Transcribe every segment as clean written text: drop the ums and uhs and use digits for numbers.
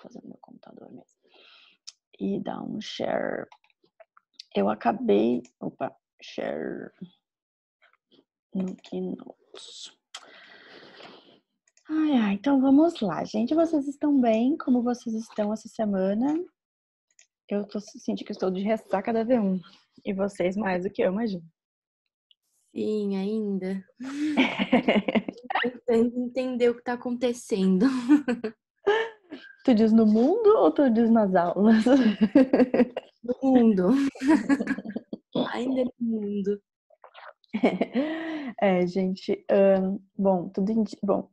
fazer no meu computador mesmo. E dar um share. Eu acabei... share no Keynote. Então vamos lá, gente. Vocês estão bem? Como vocês estão essa semana? Eu sentindo que estou de ressaca da V1. E vocês mais do que eu, imagino. Sim, ainda. Tentando entender o que tá acontecendo. Tu diz no mundo ou tu diz nas aulas? No mundo. Ainda no mundo. Gente, bom,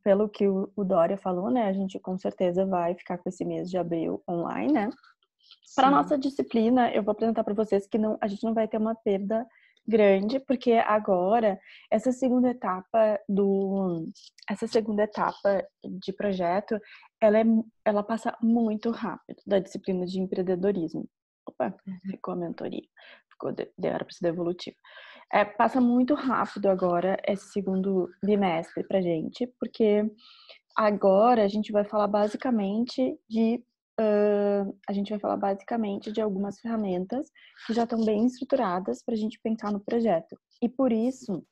pelo que o Dória falou, né, a gente com certeza vai ficar com esse mês de abril online, né? Para nossa disciplina, eu vou apresentar para vocês que a gente não vai ter uma perda grande, porque agora essa segunda etapa de projeto, ela passa muito rápido da disciplina de empreendedorismo. Opa, ficou a mentoria, era para ser devolutivo. Passa muito rápido agora esse segundo bimestre pra gente, porque agora a gente vai falar basicamente de algumas ferramentas que já estão bem estruturadas para a gente pensar no projeto. E por isso,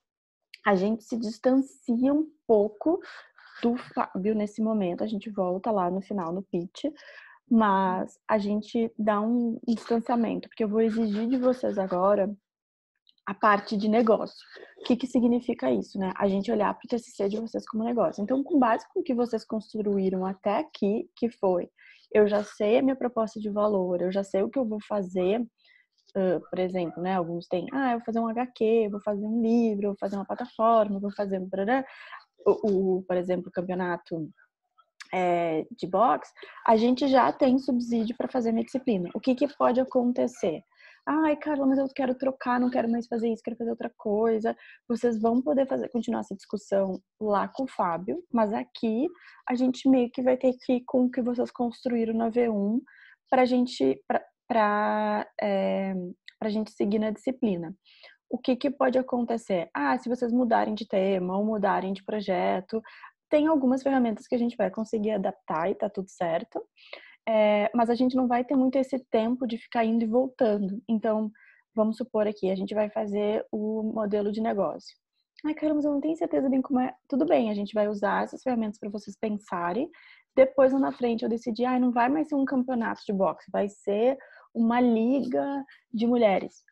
a gente se distancia um pouco do Fábio nesse momento. A gente volta lá no final, no pitch, mas a gente dá um distanciamento, porque eu vou exigir de vocês agora a parte de negócio. O que significa isso, né? A gente olhar para o TCC de vocês como negócio. Então, com base com o que vocês construíram até aqui, que foi, eu já sei a minha proposta de valor, eu já sei o que eu vou fazer, por exemplo, né? Alguns têm, eu vou fazer um HQ, eu vou fazer um livro, eu vou fazer uma plataforma, eu vou fazer um... por exemplo, o campeonato de boxe, a gente já tem subsídio para fazer minha disciplina. O que pode acontecer? Carla, mas eu quero trocar, não quero mais fazer isso, quero fazer outra coisa. Vocês vão poder continuar essa discussão lá com o Fábio, mas aqui a gente meio que vai ter que ir com o que vocês construíram na V1 para a gente seguir na disciplina. O que pode acontecer? Se vocês mudarem de tema ou mudarem de projeto, tem algumas ferramentas que a gente vai conseguir adaptar e tá tudo certo. Mas a gente não vai ter muito esse tempo de ficar indo e voltando. Então, vamos supor aqui, a gente vai fazer o modelo de negócio. Caramba, mas eu não tenho certeza bem como é. Tudo bem, a gente vai usar essas ferramentas para vocês pensarem. Depois, lá na frente, eu decidi, não vai mais ser um campeonato de boxe, vai ser uma liga de mulheres.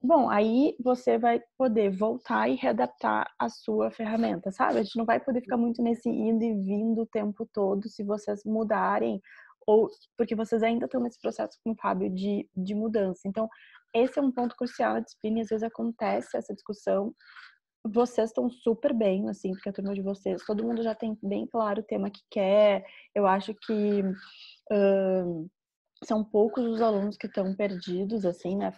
Bom, aí você vai poder voltar e readaptar a sua ferramenta, sabe? A gente não vai poder ficar muito nesse indo e vindo o tempo todo se vocês mudarem, ou porque vocês ainda estão nesse processo com o Fábio de mudança. Então, esse é um ponto crucial na disciplina e às vezes acontece essa discussão. Vocês estão super bem, assim, porque a turma de vocês, todo mundo já tem bem claro o tema que quer. Eu acho que são poucos os alunos que estão perdidos, assim, né?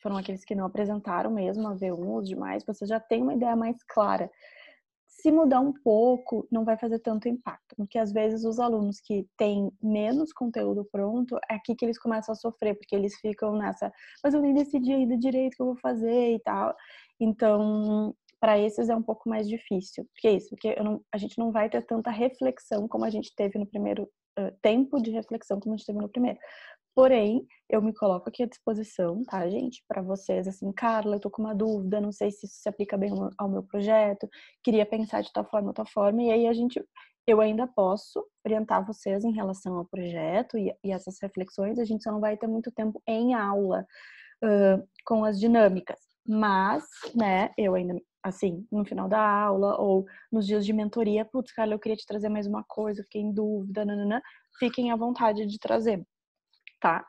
Foram aqueles que não apresentaram mesmo a V1, os demais, você já tem uma ideia mais clara. Se mudar um pouco, não vai fazer tanto impacto, porque às vezes os alunos que têm menos conteúdo pronto, é aqui que eles começam a sofrer, porque eles ficam nessa, mas eu nem decidi ainda direito o que eu vou fazer e tal. Então, para esses é um pouco mais difícil. Porque é isso, porque a gente não vai ter tanta reflexão como a gente teve no primeiro, tempo de reflexão como a gente teve no primeiro. Porém, eu me coloco aqui à disposição, tá, gente? Para vocês, assim, Carla, eu tô com uma dúvida, não sei se isso se aplica bem ao meu projeto, queria pensar de tal forma ou tal forma, e aí eu ainda posso orientar vocês em relação ao projeto e essas reflexões, a gente só não vai ter muito tempo em aula com as dinâmicas, mas, né, eu ainda, assim, no final da aula ou nos dias de mentoria, putz, Carla, eu queria te trazer mais uma coisa, fiquei em dúvida, nanana, fiquem à vontade de trazer. Tá?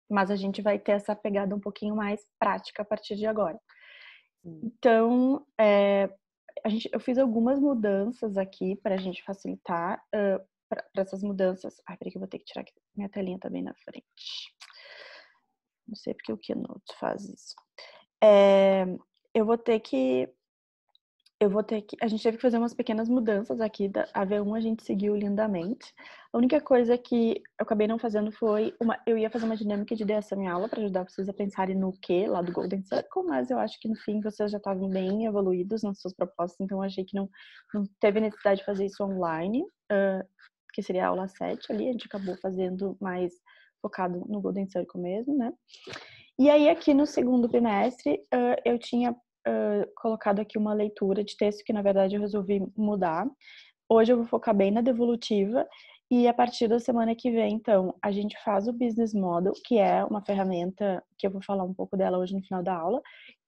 Mas a gente vai ter essa pegada um pouquinho mais prática a partir de agora. Então, eu fiz algumas mudanças aqui para a gente facilitar para essas mudanças. Peraí que eu vou ter que tirar aqui minha telinha também na frente. Não sei porque o Keynote faz isso. A gente teve que fazer umas pequenas mudanças aqui. A V1 a gente seguiu lindamente. A única coisa que eu acabei não fazendo foi eu ia fazer uma dinâmica de ideação em aula para ajudar vocês a pensarem no que lá do Golden Circle, mas eu acho que no fim vocês já estavam bem evoluídos nas suas propostas, então eu achei que não teve necessidade de fazer isso online, que seria a aula 7 ali, a gente acabou fazendo mais focado no Golden Circle mesmo, né? E aí aqui no segundo bimestre, eu tinha colocado aqui uma leitura de texto que na verdade eu resolvi mudar. Hoje eu vou focar bem na devolutiva e a partir da semana que vem, então, a gente faz o Business Model, que é uma ferramenta que eu vou falar um pouco dela hoje no final da aula,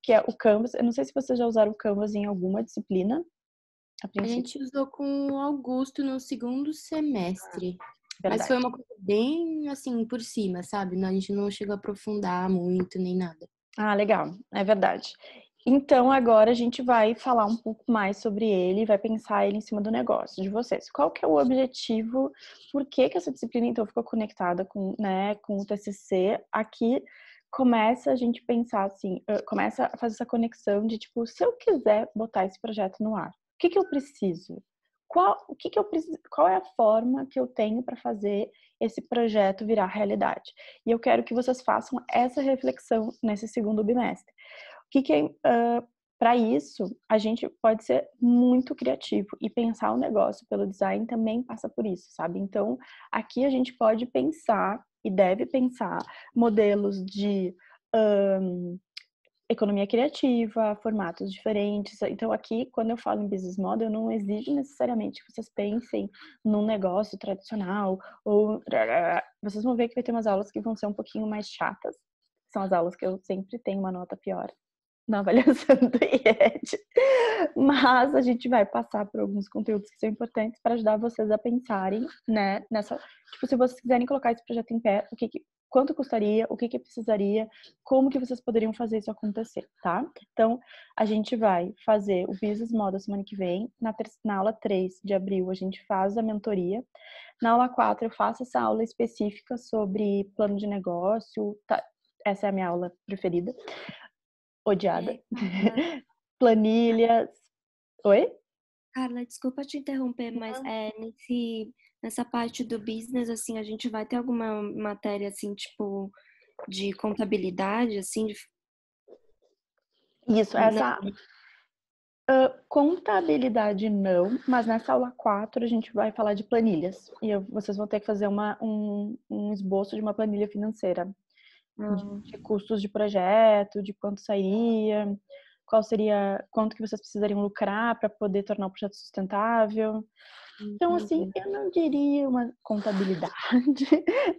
que é o Canvas. Eu não sei se vocês já usaram o Canvas em alguma disciplina, a A princípio. gente usou com o Augusto no segundo semestre. Mas foi Verdade. uma coisa bem, assim, por cima, sabe? A gente não chegou a aprofundar muito, nem nada. Ah, legal. É verdade. Então, agora a gente vai falar um pouco mais sobre ele, vai pensar ele em cima do negócio de vocês. Qual que é o objetivo? Por que que essa disciplina, então, ficou conectada com, né, com o TCC? Aqui começa a gente pensar assim, começa a fazer essa conexão de, tipo, se eu quiser botar esse projeto no ar, o que que eu preciso? O que que eu preciso? Qual é a forma que eu tenho para fazer esse projeto virar realidade? E eu quero que vocês façam essa reflexão nesse segundo bimestre. Para isso, a gente pode ser muito criativo e pensar o negócio pelo design também passa por isso, sabe? Então, aqui a gente pode pensar e deve pensar modelos de economia criativa, formatos diferentes. Então, aqui, quando eu falo em business model, eu não exijo necessariamente que vocês pensem num negócio tradicional ou vocês vão ver que vai ter umas aulas que vão ser um pouquinho mais chatas. São as aulas que eu sempre tenho uma nota pior na avaliação do IED. Mas a gente vai passar por alguns conteúdos que são importantes para ajudar vocês a pensarem, né, nessa, tipo, se vocês quiserem colocar esse projeto em pé, quanto custaria, o que precisaria, como que vocês poderiam fazer isso acontecer, tá? Então, a gente vai fazer o Business Model semana que vem, na aula 3 de abril a gente faz a mentoria, na aula 4 eu faço essa aula específica sobre plano de negócio, tá? Essa é a minha aula preferida. Odiada. Planilhas. Oi? Carla, desculpa te interromper, mas nessa parte do business, assim, a gente vai ter alguma matéria, assim, tipo, de contabilidade, assim, Isso, essa contabilidade não, mas nessa aula 4 a gente vai falar de planilhas. E vocês vão ter que fazer um esboço de uma planilha financeira. De custos de projeto, de quanto sairia, quanto que vocês precisariam lucrar para poder tornar o projeto sustentável. Então, assim, eu não diria uma contabilidade,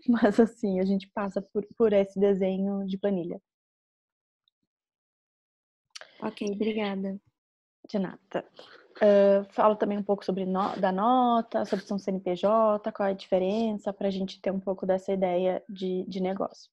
mas assim, a gente passa por esse desenho de planilha. Ok, obrigada. De nada. Falo também um pouco sobre da nota, sobre São CNPJ, qual é a diferença, para a gente ter um pouco dessa ideia de negócio.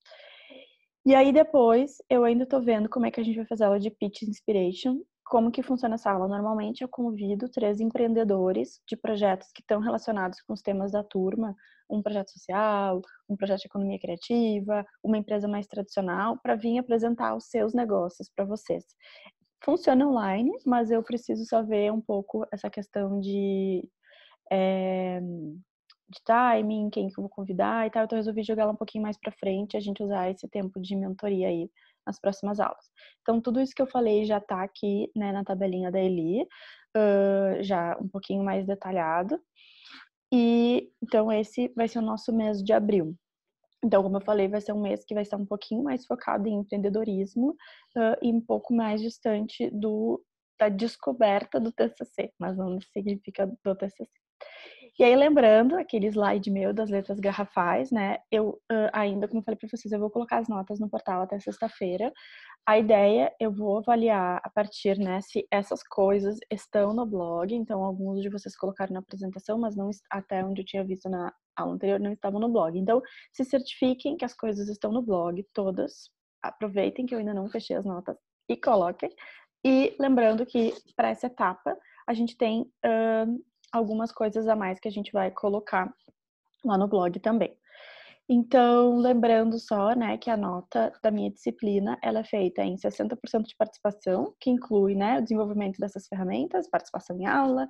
E aí depois, eu ainda tô vendo como é que a gente vai fazer a aula de Pitch Inspiration. Como que funciona essa aula? Normalmente eu convido 3 empreendedores de projetos que estão relacionados com os temas da turma, um projeto social, um projeto de economia criativa, uma empresa mais tradicional, para vir apresentar os seus negócios para vocês. Funciona online, mas eu preciso só ver um pouco essa questão de timing, quem que eu vou convidar e tal, então eu resolvi jogar ela um pouquinho mais pra frente, a gente usar esse tempo de mentoria aí nas próximas aulas. Então, tudo isso que eu falei já tá aqui, né, na tabelinha da Eli, já um pouquinho mais detalhado. E, então, esse vai ser o nosso mês de abril. Então, como eu falei, vai ser um mês que vai estar um pouquinho mais focado em empreendedorismo e um pouco mais distante da descoberta do TCC, mas não significa do TCC. E aí, lembrando aquele slide meu das letras garrafais, né? Eu ainda, como eu falei para vocês, eu vou colocar as notas no portal até sexta-feira. A ideia, eu vou avaliar a partir, né, se essas coisas estão no blog. Então, alguns de vocês colocaram na apresentação, mas não até onde eu tinha visto na aula anterior, não estavam no blog. Então, se certifiquem que as coisas estão no blog, todas. Aproveitem que eu ainda não fechei as notas e coloquem. E lembrando que para essa etapa, a gente tem algumas coisas a mais que a gente vai colocar lá no blog também. Então, lembrando só, né, que a nota da minha disciplina, ela é feita em 60% de participação, que inclui, né, o desenvolvimento dessas ferramentas, participação em aula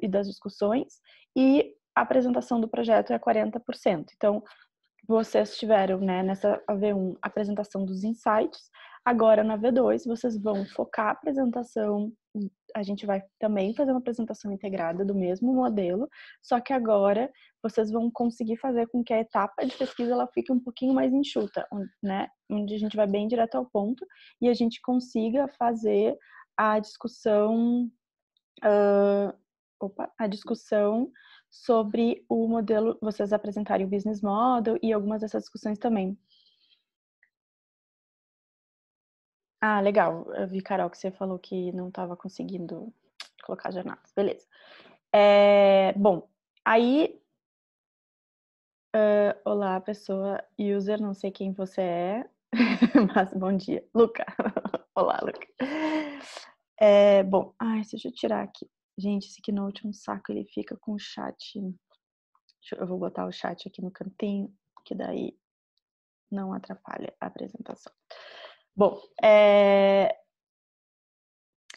e das discussões, e a apresentação do projeto é 40%. Então, vocês tiveram, né, nessa V1, a apresentação dos insights. Agora, na V2, vocês vão focar a apresentação. A gente vai também fazer uma apresentação integrada do mesmo modelo, só que agora vocês vão conseguir fazer com que a etapa de pesquisa ela fique um pouquinho mais enxuta, né? Onde a gente vai bem direto ao ponto e a gente consiga fazer a discussão, a discussão sobre o modelo, vocês apresentarem o business model e algumas dessas discussões também. Ah, legal. Eu vi, Carol, que você falou que não estava conseguindo colocar jornadas. Beleza. Bom, aí... olá, pessoa user, não sei quem você é, mas bom dia. Luca. Olá, Luca. Bom, deixa eu tirar aqui. Gente, esse Keynote é um saco, ele fica com o chat. Eu vou botar o chat aqui no cantinho, que daí não atrapalha a apresentação. Bom,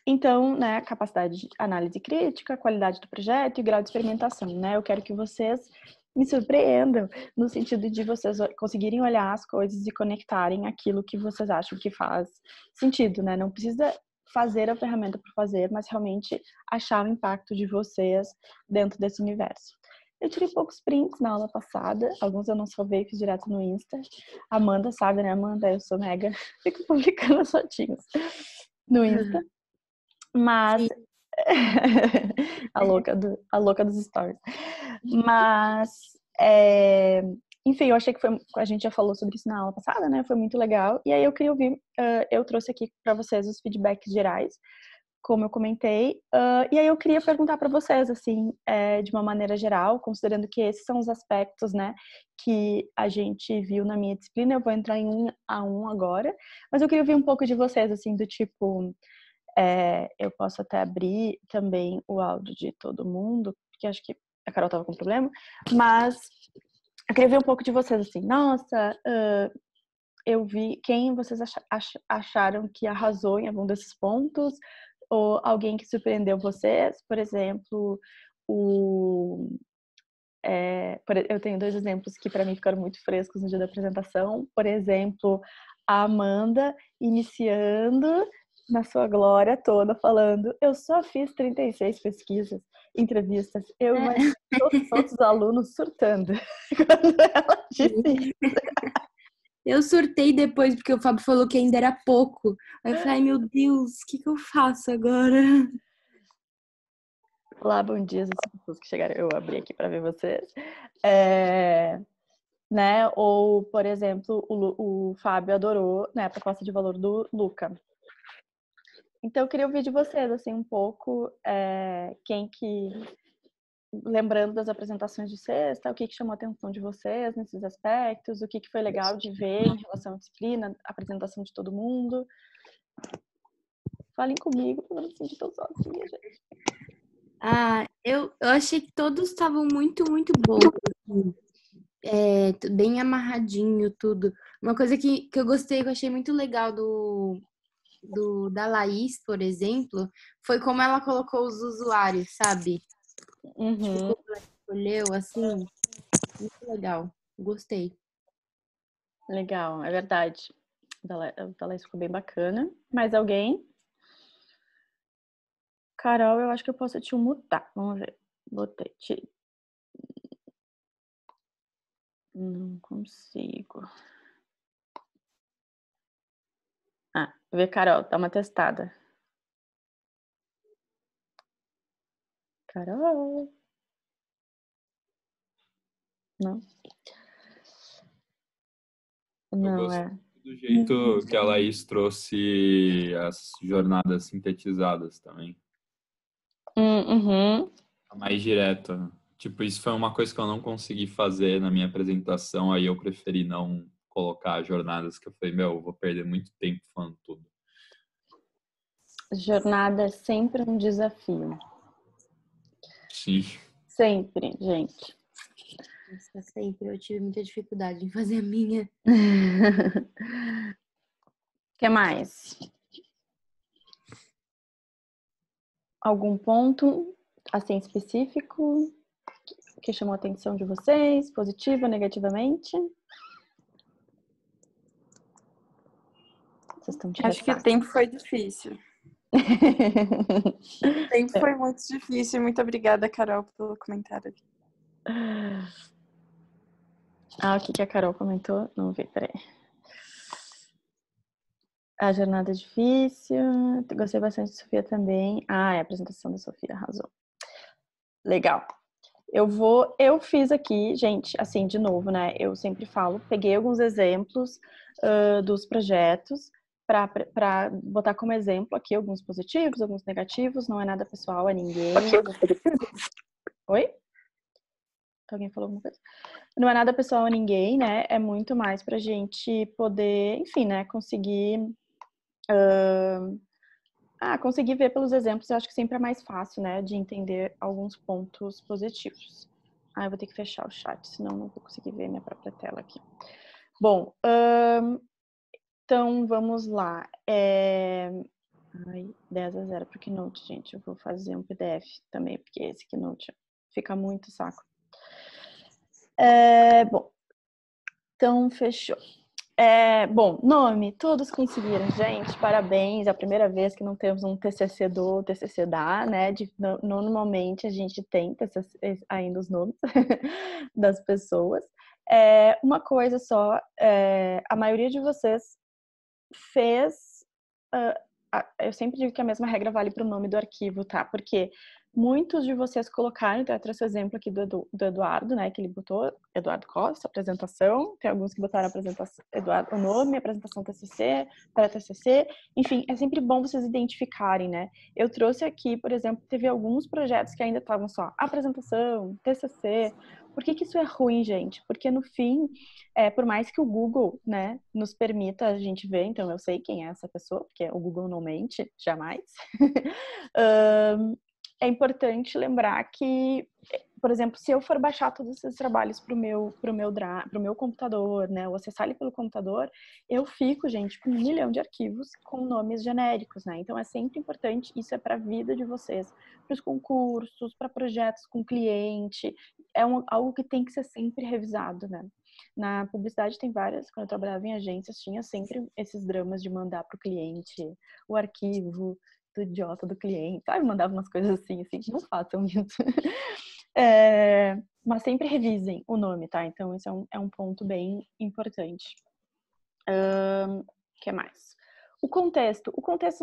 então, né, capacidade de análise crítica, qualidade do projeto e grau de experimentação, né? Eu quero que vocês me surpreendam no sentido de vocês conseguirem olhar as coisas e conectarem aquilo que vocês acham que faz sentido, né? Não precisa fazer a ferramenta por fazer, mas realmente achar o impacto de vocês dentro desse universo. Eu tirei poucos prints na aula passada, alguns eu não salvei, fiz direto no Insta. Amanda sabe, né, Amanda? Eu sou mega, fico publicando as fotinhos no Insta. Mas a louca dos stories. Mas enfim, eu achei que a gente já falou sobre isso na aula passada, né? Foi muito legal. E aí eu queria ouvir, eu trouxe aqui para vocês os feedbacks gerais, como eu comentei. E aí eu queria perguntar para vocês, assim, de uma maneira geral, considerando que esses são os aspectos, né, que a gente viu na minha disciplina. Eu vou entrar em um a um agora, mas eu queria ouvir um pouco de vocês, assim, do tipo... eu posso até abrir também o áudio de todo mundo, porque acho que a Carol estava com problema, mas eu queria ver um pouco de vocês, assim, nossa, eu vi quem vocês acharam que arrasou em algum desses pontos, ou alguém que surpreendeu vocês, por exemplo, eu tenho 2 exemplos que para mim ficaram muito frescos no dia da apresentação, por exemplo, a Amanda iniciando na sua glória toda, falando, eu só fiz 36 pesquisas, entrevistas, eu imagino todos os outros alunos surtando quando ela disse isso. Eu surtei depois, porque o Fábio falou que ainda era pouco. Aí eu falei, ai meu Deus, o que eu faço agora? Olá, bom dia, as pessoas que chegaram, eu abri aqui para ver vocês. Né? Ou, por exemplo, o Fábio adorou, né, a proposta de valor do Luca. Então, eu queria ouvir de vocês, assim, um pouco, quem que, lembrando das apresentações de sexta, o que chamou a atenção de vocês nesses aspectos, o que foi legal de ver em relação à disciplina, a apresentação de todo mundo. Falem comigo, eu não me sinto tão sozinha, gente. Eu achei que todos estavam muito, muito bons. Assim. Bem amarradinho, tudo. Uma coisa que eu gostei, que eu achei muito legal da Laís, por exemplo, foi como ela colocou os usuários, sabe? Uhum. Tipo, como ela escolheu, assim, muito legal. Gostei. Legal, é verdade. Da Laís ficou bem bacana. Mais alguém? Carol, eu acho que eu posso te mutar. Vamos ver. Botei. Não consigo. Vê, Carol, dá uma testada. Carol. Não. Não é. Do jeito que a Laís trouxe as jornadas sintetizadas também. Uhum. Mais direta. Tipo, isso foi uma coisa que eu não consegui fazer na minha apresentação, aí eu preferi não colocar jornadas, que eu falei, eu vou perder muito tempo falando tudo. Jornada é sempre um desafio. Sim. Sempre, gente. Nossa, sempre. Eu tive muita dificuldade em fazer a minha. O que mais? Algum ponto, assim, específico que chamou a atenção de vocês, positiva ou negativamente? Vocês estão de Acho que ressaca. tempo foi difícil. Tempo foi muito difícil. Muito obrigada, Carol, pelo comentário. O que a Carol comentou? Não vi, peraí. A jornada é difícil. Gostei bastante de Sofia também. A apresentação da Sofia arrasou. Legal. Eu fiz aqui, gente, assim, de novo, né? Eu sempre falo, peguei alguns exemplos dos projetos para botar como exemplo aqui alguns positivos, alguns negativos, não é nada pessoal a ninguém. Oi? Alguém falou alguma coisa? Não é nada pessoal a ninguém, né? É muito mais pra gente poder, enfim, né, conseguir conseguir ver pelos exemplos. Eu acho que sempre é mais fácil, né, de entender alguns pontos positivos. Eu vou ter que fechar o chat, senão não vou conseguir ver minha própria tela aqui. Bom, então vamos lá. 10-0 para o Keynote, gente. Eu vou fazer um PDF também, porque esse Keynote fica muito saco. Bom, então fechou. Bom, nome, todos conseguiram, gente, parabéns. É a primeira vez que não temos um TCC do TCC da, né? Normalmente a gente tem TCC, ainda os nomes das pessoas. Uma coisa só, a maioria de vocês fez. Eu sempre digo que a mesma regra vale para o nome do arquivo, tá? Porque muitos de vocês colocaram, então eu trouxe o exemplo aqui do Eduardo, né? Que ele botou Eduardo Costa, apresentação. Tem alguns que botaram a apresentação, Eduardo, o nome, apresentação TCC, para TCC. Enfim, é sempre bom vocês identificarem, né? Eu trouxe aqui, por exemplo, teve alguns projetos que ainda estavam só apresentação, TCC. Por que isso é ruim, gente? Porque no fim, por mais que o Google, né, nos permita a gente ver, então eu sei quem é essa pessoa, porque o Google não mente, jamais. É importante lembrar que, por exemplo, se eu for baixar todos esses trabalhos pro meu computador, né, ou acessar ele pelo computador, eu fico, gente, com 1 milhão de arquivos com nomes genéricos, né? Então é sempre importante, isso é para a vida de vocês, para os concursos, para projetos com cliente, algo que tem que ser sempre revisado, né? Na publicidade tem várias, quando eu trabalhava em agências, tinha sempre esses dramas de mandar para o cliente o arquivo do idiota do cliente, sabe? Mandava umas coisas assim, não façam isso. Mas sempre revisem o nome, tá? Então, isso é um ponto bem importante. Que mais? O contexto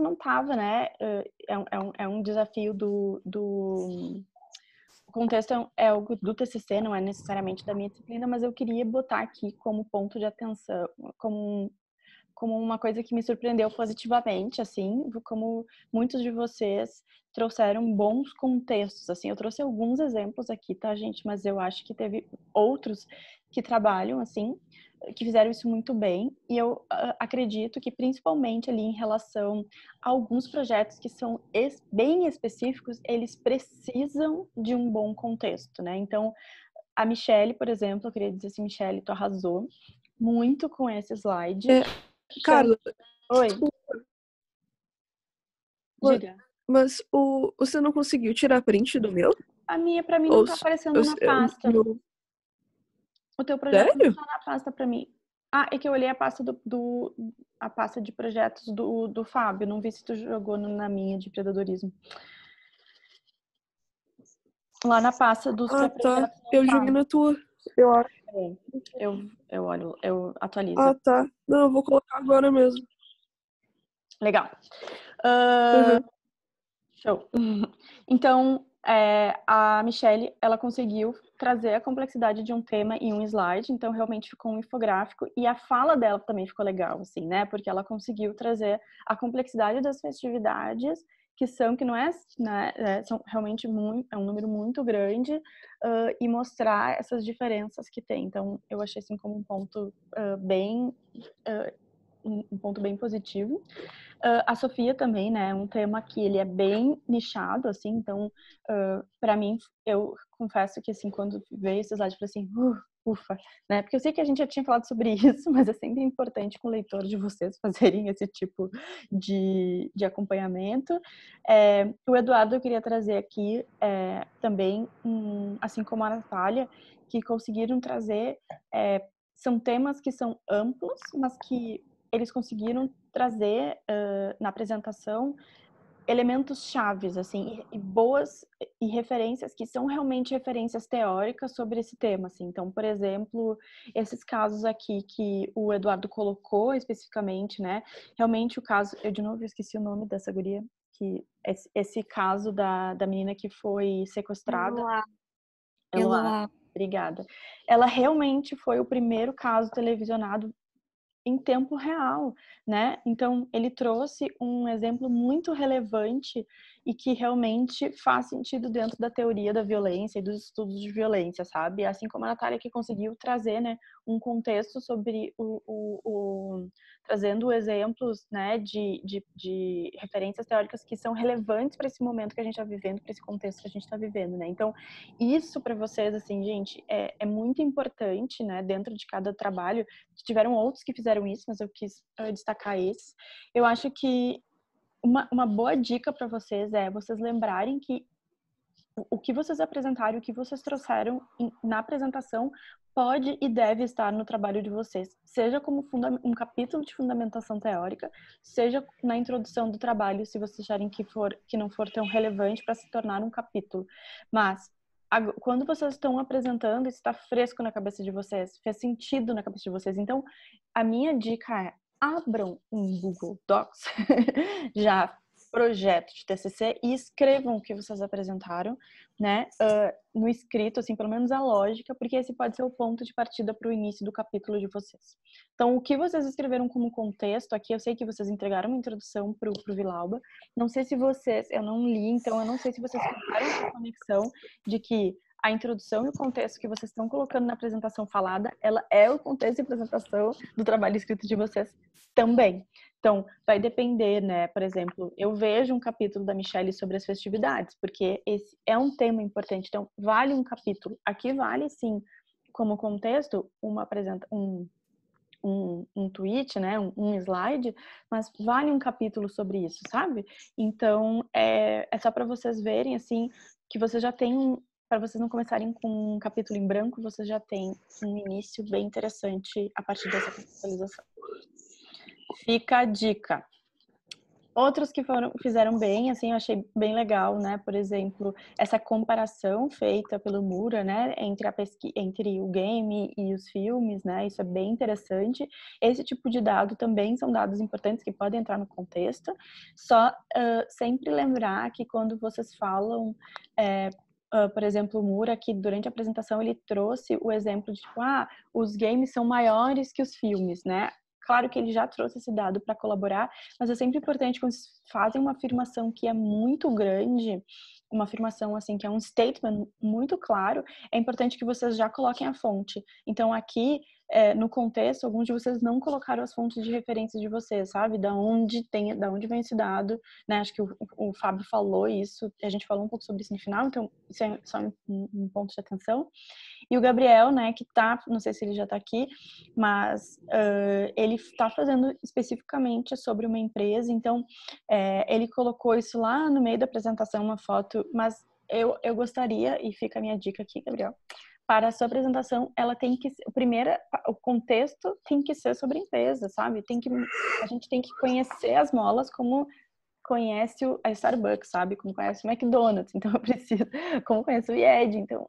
não tava, né? É um desafio o contexto é algo do TCC, não é necessariamente da minha disciplina, mas eu queria botar aqui como ponto de atenção, como uma coisa que me surpreendeu positivamente, assim, como muitos de vocês trouxeram bons contextos, assim, eu trouxe alguns exemplos aqui, tá, gente, mas eu acho que teve outros que trabalham, assim, que fizeram isso muito bem, e eu acredito que principalmente ali em relação a alguns projetos que são bem específicos, eles precisam de um bom contexto, né, então a Michelle, por exemplo, eu queria dizer assim, Michelle, tu arrasou muito com esse slide. Carla. Oi. Diga. Mas você não conseguiu tirar print do meu? A minha, pra mim, não tá aparecendo na pasta. O teu projeto Sério? não tá na pasta pra mim. É que eu olhei a pasta a pasta de projetos do Fábio. Não vi se tu jogou na minha de empreendedorismo. Lá na pasta dos tá. Eu joguei na tua. Eu acho. Eu olho, eu atualizo. Tá. Não, eu vou colocar agora mesmo. Legal. Show. Então, a Michelle, ela conseguiu trazer a complexidade de um tema em um slide, então realmente ficou um infográfico, e a fala dela também ficou legal, assim, né? Porque ela conseguiu trazer a complexidade das festividades, que não é, né, são realmente é um número muito grande, e mostrar essas diferenças que tem. Então, eu achei assim como um ponto bem um ponto bem positivo. A Sofia também, né, é um tema que ele é bem nichado, assim, então, para mim, eu confesso que, assim, quando veio esse slide, eu falei assim, ufa, né, porque eu sei que a gente já tinha falado sobre isso, mas é sempre importante com o leitor de vocês fazerem esse tipo de acompanhamento. O Eduardo eu queria trazer aqui também, assim como a Natália, que conseguiram trazer, são temas que são amplos, mas que eles conseguiram trazer na apresentação elementos chaves, assim, e boas e referências que são realmente referências teóricas sobre esse tema, assim. Então, por exemplo, esses casos aqui que o Eduardo colocou especificamente, né? Realmente o caso, eu de novo esqueci o nome dessa guria, que esse caso da menina que foi sequestrada. Eloá, obrigada. Ela realmente foi o primeiro caso televisionado em tempo real, né? Então, ele trouxe um exemplo muito relevante e que realmente faz sentido dentro da teoria da violência e dos estudos de violência, sabe? Assim como a Natália que conseguiu trazer, né, um contexto sobre trazendo exemplos, né, de referências teóricas que são relevantes para esse momento que a gente está vivendo, para esse contexto que a gente está vivendo, né? Então, isso para vocês, assim, gente, é muito importante, né, dentro de cada trabalho. Tiveram outros que fizeram isso, mas eu quis destacar esses. Eu acho que uma boa dica para vocês é vocês lembrarem que o que vocês apresentaram, o que vocês trouxeram na apresentação pode e deve estar no trabalho de vocês, seja como um capítulo de fundamentação teórica, seja na introdução do trabalho, se vocês acharem que não for tão relevante para se tornar um capítulo. Mas quando vocês estão apresentando, isso está fresco na cabeça de vocês, fez sentido na cabeça de vocês. Então, a minha dica é abram um Google Docs, já projeto de TCC, e escrevam o que vocês apresentaram, né, no escrito, assim, pelo menos a lógica, porque esse pode ser o ponto de partida para o início do capítulo de vocês. Então, o que vocês escreveram como contexto, aqui eu sei que vocês entregaram uma introdução para o Vilauba, não sei se vocês, eu não li, então eu não sei se vocês fizeram essa conexão de que a introdução e o contexto que vocês estão colocando na apresentação falada, ela é o contexto de apresentação do trabalho escrito de vocês também. Então, vai depender, né? Por exemplo, eu vejo um capítulo da Michelle sobre as festividades, porque esse é um tema importante. Então, vale um capítulo. Aqui vale, sim, como contexto, um tweet, né? Um slide, mas vale um capítulo sobre isso, sabe? Então, é só para vocês verem, assim, que vocês já têm para vocês não começarem com um capítulo em branco, vocês já têm um início bem interessante a partir dessa contextualização. Fica a dica. Outros que fizeram bem, assim, eu achei bem legal, né? Por exemplo, essa comparação feita pelo Mura, né? Entre o game e os filmes, né? Isso é bem interessante. Esse tipo de dado também são dados importantes que podem entrar no contexto. Só sempre lembrar que quando vocês falam... por exemplo, o Mura, que durante a apresentação ele trouxe o exemplo de, tipo, os games são maiores que os filmes, né? Claro que ele já trouxe esse dado para colaborar, mas é sempre importante quando vocês fazem uma afirmação que é muito grande, uma afirmação assim que é um statement muito claro, é importante que vocês já coloquem a fonte. Então aqui, no contexto, alguns de vocês não colocaram as fontes de referência de vocês, sabe? Da onde vem esse dado, né? Acho que o Fábio falou isso, a gente falou um pouco sobre isso no final, então isso é só um ponto de atenção. E o Gabriel, né, que tá, não sei se ele já tá aqui, mas ele tá fazendo especificamente sobre uma empresa, então ele colocou isso lá no meio da apresentação, uma foto, mas eu gostaria, e fica a minha dica aqui, Gabriel, para a sua apresentação, ela tem que o contexto tem que ser sobre a empresa, sabe? A gente tem que conhecer as molas como conhece a Starbucks, sabe? Como conhece o McDonald's, então eu preciso, como conheço o IED, então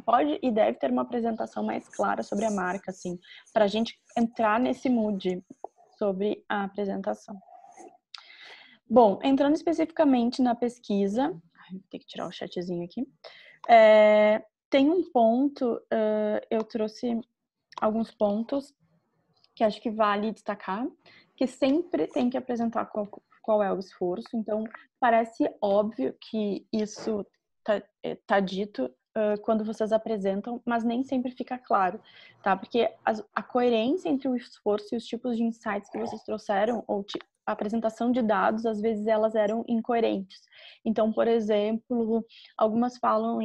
pode e deve ter uma apresentação mais clara sobre a marca, assim, para a gente entrar nesse mood sobre a apresentação. Bom, entrando especificamente na pesquisa, vou ter que tirar o chatzinho aqui, tem um ponto, eu trouxe alguns pontos que acho que vale destacar, que sempre tem que apresentar qual é o esforço. Então, parece óbvio que isso tá dito quando vocês apresentam, mas nem sempre fica claro, tá? Porque a coerência entre o esforço e os tipos de insights que vocês trouxeram, ou a apresentação de dados, às vezes elas eram incoerentes. Então, por exemplo, algumas falam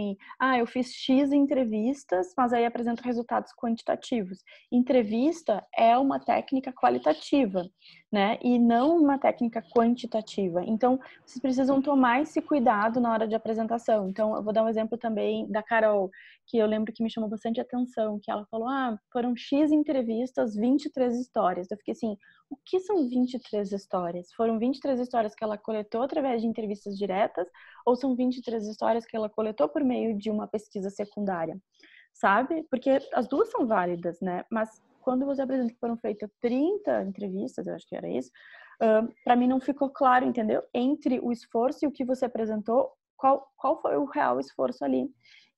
eu fiz X entrevistas, mas aí apresento resultados quantitativos. Entrevista é uma técnica qualitativa, né? E não uma técnica quantitativa. Então, vocês precisam tomar esse cuidado na hora de apresentação. Então, eu vou dar um exemplo também da Carol, que eu lembro que me chamou bastante atenção, que ela falou, foram X entrevistas, 23 histórias. Eu fiquei assim, o que são 23 histórias? Foram 23 histórias que ela coletou através de entrevistas diretas ou são 23 histórias que ela coletou por meio de uma pesquisa secundária? Sabe? Porque as duas são válidas, né? Mas quando você apresenta que foram feitas 30 entrevistas, eu acho que era isso, para mim não ficou claro, entendeu? Entre o esforço e o que você apresentou, qual foi o real esforço ali.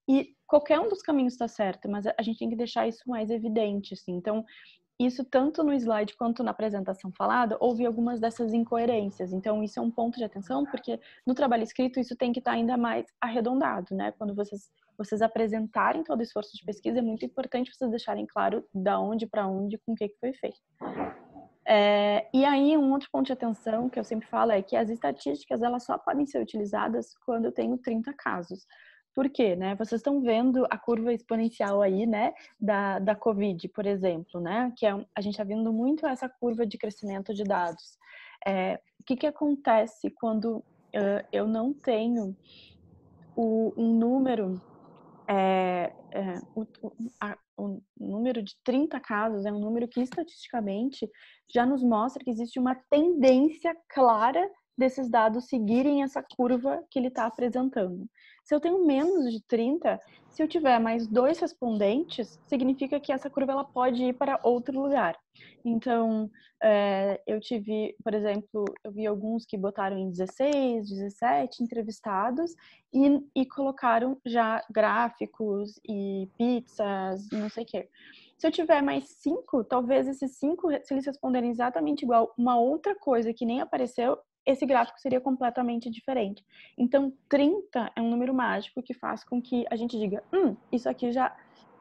E qualquer um dos caminhos está certo, mas a gente tem que deixar isso mais evidente, assim. Então, isso tanto no slide quanto na apresentação falada, houve algumas dessas incoerências. Então, isso é um ponto de atenção, porque no trabalho escrito isso tem que estar ainda mais arredondado, né? Quando vocês apresentarem todo o esforço de pesquisa, é muito importante vocês deixarem claro da onde para onde, com o que foi feito. E aí, um outro ponto de atenção que eu sempre falo é que as estatísticas, elas só podem ser utilizadas quando eu tenho 30 casos. Por quê, né? Vocês estão vendo a curva exponencial aí, né, da Covid, por exemplo, né? Que a gente está vendo muito essa curva de crescimento de dados. O que acontece quando eu não tenho um número, o número de 30 casos é um número que estatisticamente já nos mostra que existe uma tendência clara desses dados seguirem essa curva que ele está apresentando. Se eu tenho menos de 30, se eu tiver mais 2 respondentes, significa que essa curva ela pode ir para outro lugar. Então, eu tive, por exemplo, eu vi alguns que botaram em 16, 17 entrevistados e colocaram já gráficos e pizzas, não sei o quê. Se eu tiver mais 5, talvez esses 5, se eles responderem exatamente igual uma outra coisa que nem apareceu, esse gráfico seria completamente diferente. Então, 30 é um número mágico que faz com que a gente diga, isso aqui já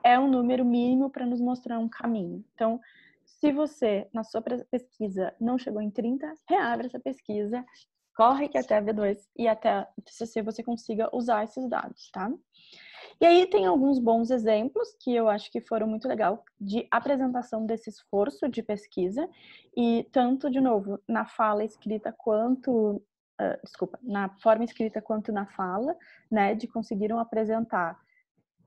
é um número mínimo para nos mostrar um caminho. Então, se você, na sua pesquisa, não chegou em 30, reabre essa pesquisa, corre que até a V2 e até a TCC você consiga usar esses dados, tá? E aí tem alguns bons exemplos que eu acho que foram muito legal de apresentação desse esforço de pesquisa e tanto, de novo, na fala escrita quanto, na forma escrita quanto na fala, né, de conseguiram apresentar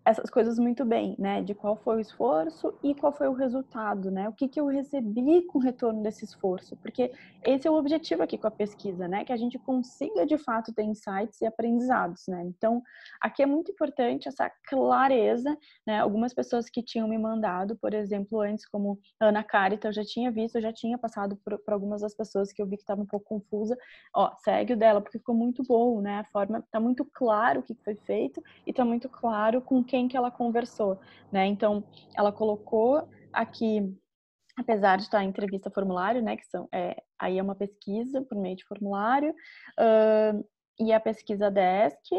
essas coisas muito bem, né? De qual foi o esforço e qual foi o resultado, né? O que eu recebi com o retorno desse esforço? Porque esse é o objetivo aqui com a pesquisa, né? Que a gente consiga, de fato, ter insights e aprendizados, né? Então, aqui é muito importante essa clareza, né? Algumas pessoas que tinham me mandado, por exemplo, antes, como Ana Carita, eu já tinha visto, eu já tinha passado por algumas das pessoas que eu vi que estavam um pouco confusa. Segue o dela, porque ficou muito bom, né? A forma, tá muito claro o que foi feito e tá muito claro com quem que ela conversou, né? Então, ela colocou aqui, apesar de estar em entrevista formulário, né? Que aí é uma pesquisa por meio de formulário, e a pesquisa desk,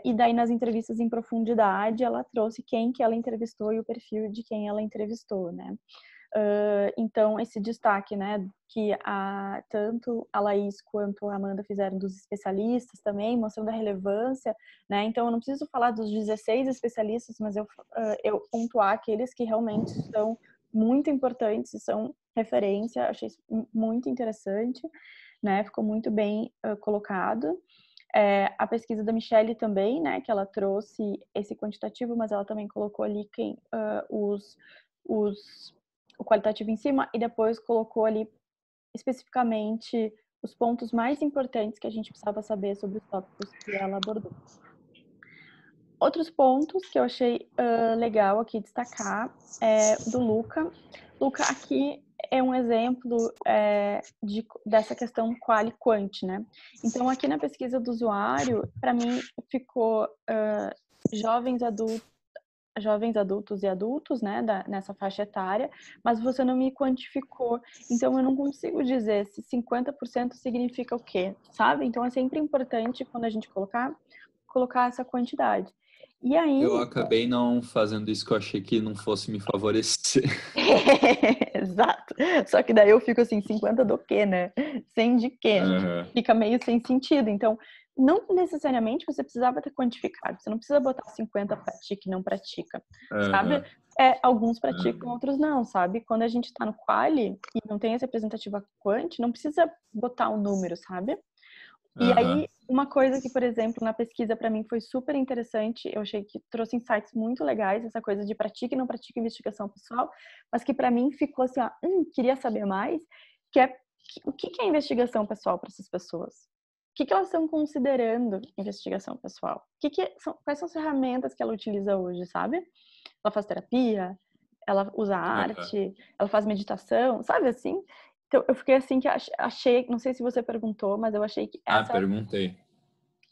e daí nas entrevistas em profundidade, ela trouxe quem que ela entrevistou e o perfil de quem ela entrevistou, né? Então, esse destaque, né, que tanto a Laís quanto a Amanda fizeram dos especialistas também, mostrando a relevância, né? Então, eu não preciso falar dos 16 especialistas, mas eu pontuar aqueles que realmente são muito importantes e são referência. Achei isso muito interessante, né? Ficou muito bem colocado. A pesquisa da Michelle também, né, que ela trouxe esse quantitativo, mas ela também colocou ali o qualitativo em cima e depois colocou ali especificamente os pontos mais importantes que a gente precisava saber sobre os tópicos que ela abordou. Outros pontos que eu achei legal aqui destacar é do Luca. Luca aqui é um exemplo dessa questão quali-quant, né? Então, aqui na pesquisa do usuário, para mim, ficou jovens adultos e adultos, né, nessa faixa etária, mas você não me quantificou. Então, eu não consigo dizer se 50% significa o quê, sabe? Então, é sempre importante, quando a gente colocar essa quantidade. E aí... Eu acabei não fazendo isso que eu achei que não fosse me favorecer. Exato. Só que daí eu fico assim, 50 do quê, né? 100 de quê? Aham, Fica meio sem sentido. Então, não necessariamente você precisava ter quantificado. Você não precisa botar 50 pratica e não pratica, sabe? aham, Alguns praticam, aham, outros não, sabe? Quando a gente tá no quali e não tem essa representativa quant, não precisa botar um número, sabe? E aham, aí, uma coisa que, por exemplo, na pesquisa para mim foi super interessante, eu achei que trouxe insights muito legais, essa coisa de pratica e não pratica investigação pessoal, mas que para mim ficou assim, ó, queria saber mais, que é o que é investigação pessoal para essas pessoas? O que elas estão considerando investigação pessoal? Quais são as ferramentas que ela utiliza hoje, sabe? Ela faz terapia, ela usa aham. arte, ela faz meditação, sabe assim? Então, eu fiquei assim que achei, não sei se você perguntou, mas eu achei que Ah, perguntei.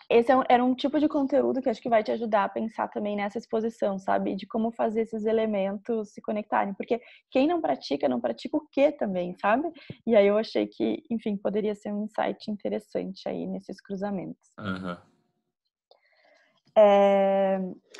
esse era um tipo de conteúdo que acho que vai te ajudar a pensar também nessa exposição, sabe? De como fazer esses elementos se conectarem. Porque quem não pratica o quê também, sabe? E aí eu achei que, enfim, poderia ser um insight interessante aí nesses cruzamentos. Aham.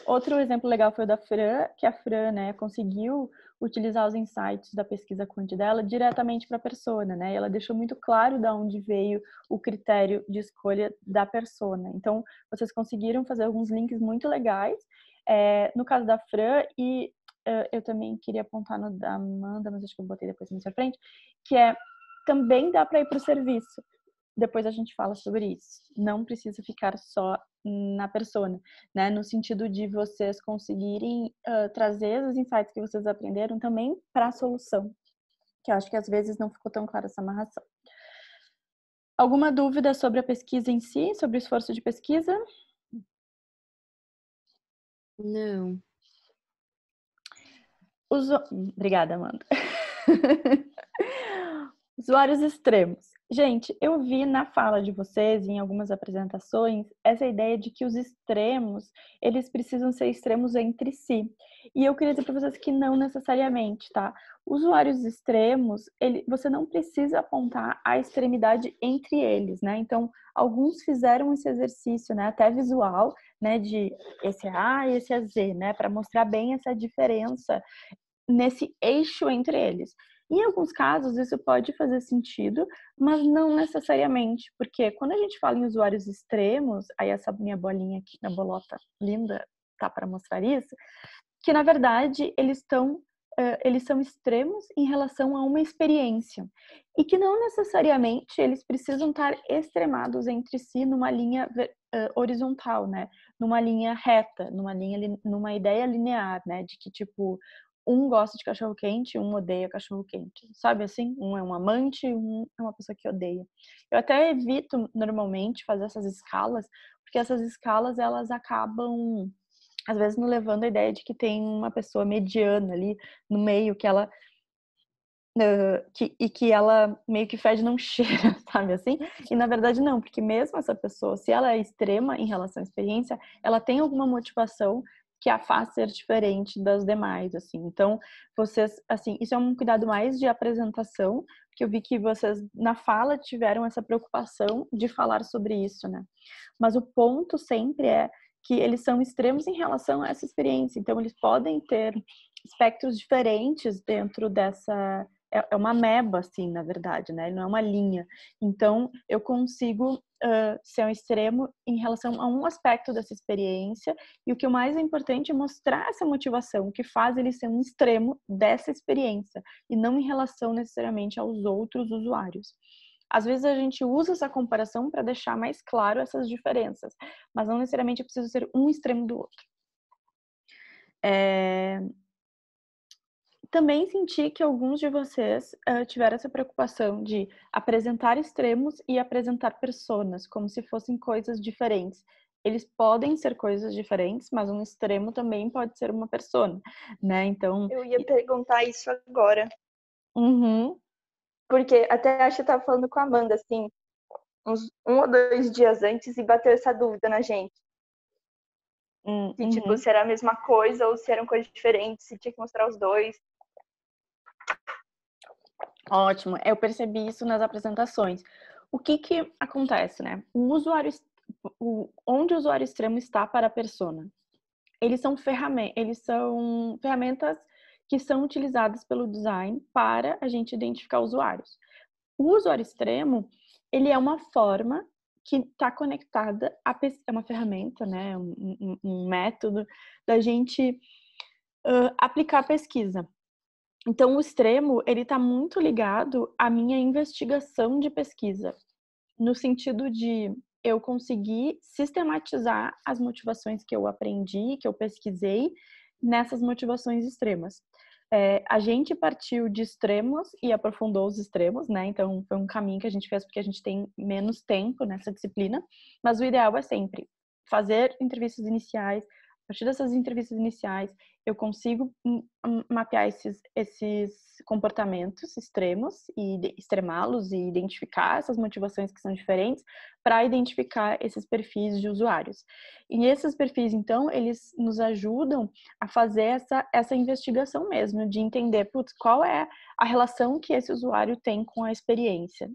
Outro exemplo legal foi o da Fran, que a Fran, né, conseguiu utilizar os insights da pesquisa quant dela diretamente para a persona, né? E ela deixou muito claro de onde veio o critério de escolha da persona. Então, vocês conseguiram fazer alguns links muito legais. No caso da Fran, e eu também queria apontar no da Amanda, mas acho que eu botei depois mais pra frente, que também dá para ir para o serviço. Depois a gente fala sobre isso. Não precisa ficar só na persona, né? No sentido de vocês conseguirem trazer os insights que vocês aprenderam também para a solução, que eu acho que às vezes não ficou tão clara essa amarração. Alguma dúvida sobre a pesquisa em si, sobre o esforço de pesquisa? Não. Obrigada, Amanda. Usuários extremos. Gente, eu vi na fala de vocês, em algumas apresentações, essa ideia de que os extremos, eles precisam ser extremos entre si. E eu queria dizer para vocês que não necessariamente, tá? Usuários extremos, você não precisa apontar a extremidade entre eles, né? Então, alguns fizeram esse exercício, né? Até visual, né? De esse é A e esse é Z, né? Para mostrar bem essa diferença nesse eixo entre eles. Em alguns casos, isso pode fazer sentido, mas não necessariamente, porque quando a gente fala em usuários extremos, aí essa minha bolinha aqui, na bolota linda, tá para mostrar isso, que na verdade eles são extremos em relação a uma experiência e que não necessariamente eles precisam estar extremados entre si numa linha horizontal, né? Numa linha reta, numa ideia linear, né? De que tipo um gosta de cachorro quente, um odeia cachorro quente, sabe assim? Um é um amante, um é uma pessoa que odeia. Eu até evito normalmente fazer essas escalas, porque essas escalas elas acabam às vezes nos levando a ideia de que tem uma pessoa mediana ali no meio que ela que ela meio que fede não cheira, sabe assim? E na verdade não, porque mesmo essa pessoa, se ela é extrema em relação à experiência, ela tem alguma motivação que a faz ser diferente das demais, assim. Então, vocês, assim, isso é um cuidado mais de apresentação, que eu vi que vocês na fala tiveram essa preocupação de falar sobre isso, né? Mas o ponto sempre é que eles são extremos em relação a essa experiência. Então, eles podem ter espectros diferentes dentro dessa... É uma ameba, assim, na verdade, né? Ele não é uma linha. Então, eu consigo ser um extremo em relação a um aspecto dessa experiência. E o que é mais importante é mostrar essa motivação, que faz ele ser um extremo dessa experiência. E não em relação necessariamente aos outros usuários. Às vezes a gente usa essa comparação para deixar mais claro essas diferenças, mas não necessariamente é preciso ser um extremo do outro. Também senti que alguns de vocês tiveram essa preocupação de apresentar extremos e apresentar personas, como se fossem coisas diferentes. Eles podem ser coisas diferentes, mas um extremo também pode ser uma persona, né? Então... Eu ia perguntar isso agora. Uhum. Porque até acho que eu tava falando com a Amanda, assim, uns 1 ou 2 dias antes e bateu essa dúvida na gente. Se, tipo, se era a mesma coisa ou se eram coisas diferentes, se tinha que mostrar os dois. Ótimo, eu percebi isso nas apresentações. O que acontece, né? Onde o usuário extremo está para a persona? eles são ferramentas que são utilizadas pelo design para a gente identificar usuários. O usuário extremo, ele é uma forma que está conectada é uma ferramenta, né, um método da gente aplicar a pesquisa. Então, o extremo, ele está muito ligado à minha investigação de pesquisa, no sentido de eu conseguir sistematizar as motivações que eu aprendi, que eu pesquisei, nessas motivações extremas. A gente partiu de extremos e aprofundou os extremos, né? Então, foi um caminho que a gente fez porque a gente tem menos tempo nessa disciplina, mas o ideal é sempre fazer entrevistas iniciais. A partir dessas entrevistas iniciais, eu consigo mapear esses comportamentos extremos e extremá-los e identificar essas motivações que são diferentes para identificar esses perfis de usuários. E esses perfis, então, eles nos ajudam a fazer essa investigação mesmo, de entender, putz, qual é a relação que esse usuário tem com a experiência.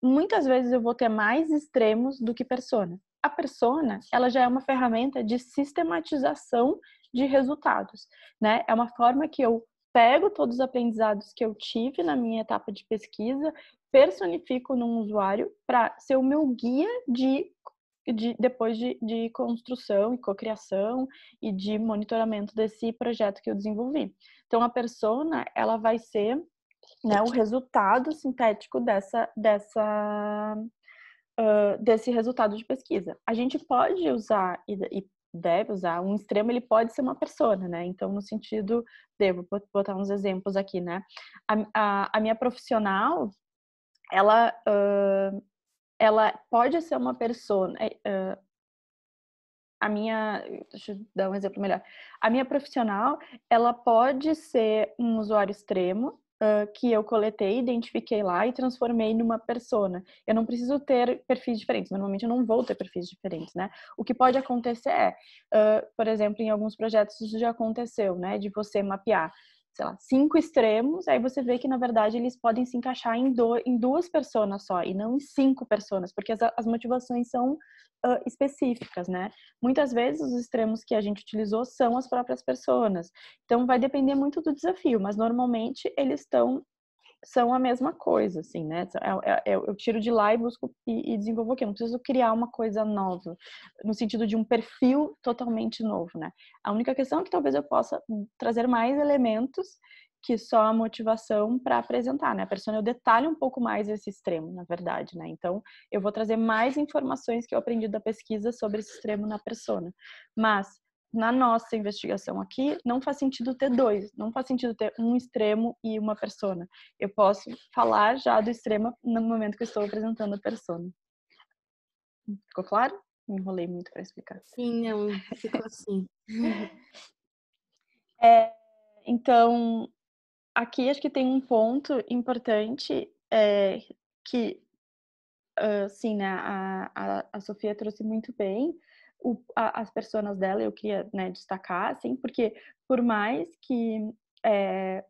Muitas vezes eu vou ter mais extremos do que persona. A persona, ela já é uma ferramenta de sistematização de resultados, né? É uma forma que eu pego todos os aprendizados que eu tive na minha etapa de pesquisa, personifico num usuário para ser o meu guia depois de construção e cocriação e de monitoramento desse projeto que eu desenvolvi. Então, a persona, ela vai ser, né, o resultado sintético desse resultado de pesquisa. A gente pode usar e deve usar um extremo, ele pode ser uma persona, né? Então, no sentido, devo botar uns exemplos aqui, né? A minha profissional, ela pode ser uma persona. Deixa eu dar um exemplo melhor. A minha profissional, ela pode ser um usuário extremo, que eu coletei, identifiquei lá e transformei numa persona. Eu não preciso ter perfis diferentes. Normalmente eu não vou ter perfis diferentes, né? O que pode acontecer por exemplo, em alguns projetos isso já aconteceu, né? De você mapear, sei lá, 5 extremos, aí você vê que, na verdade, eles podem se encaixar em 2 personas só, e não em 5 personas, porque as motivações são específicas, né? Muitas vezes os extremos que a gente utilizou são as próprias personas. Então, vai depender muito do desafio, mas normalmente eles são a mesma coisa, assim, né? Eu tiro de lá e busco e desenvolvo aqui. Eu não preciso criar uma coisa nova, no sentido de um perfil totalmente novo, né? A única questão é que talvez eu possa trazer mais elementos que só a motivação para apresentar, né? A persona, eu detalho um pouco mais esse extremo, na verdade, né? Então, eu vou trazer mais informações que eu aprendi da pesquisa sobre esse extremo na persona. Mas, na nossa investigação aqui, não faz sentido ter 2, não faz sentido ter um extremo e uma persona. Eu posso falar já do extremo no momento que eu estou apresentando a persona. Ficou claro? Me enrolei muito para explicar. Sim, não, ficou assim. Então, aqui acho que tem um ponto importante que, assim, né, a Sofia trouxe muito bem as personas dela, eu queria, né, destacar, assim, porque por mais que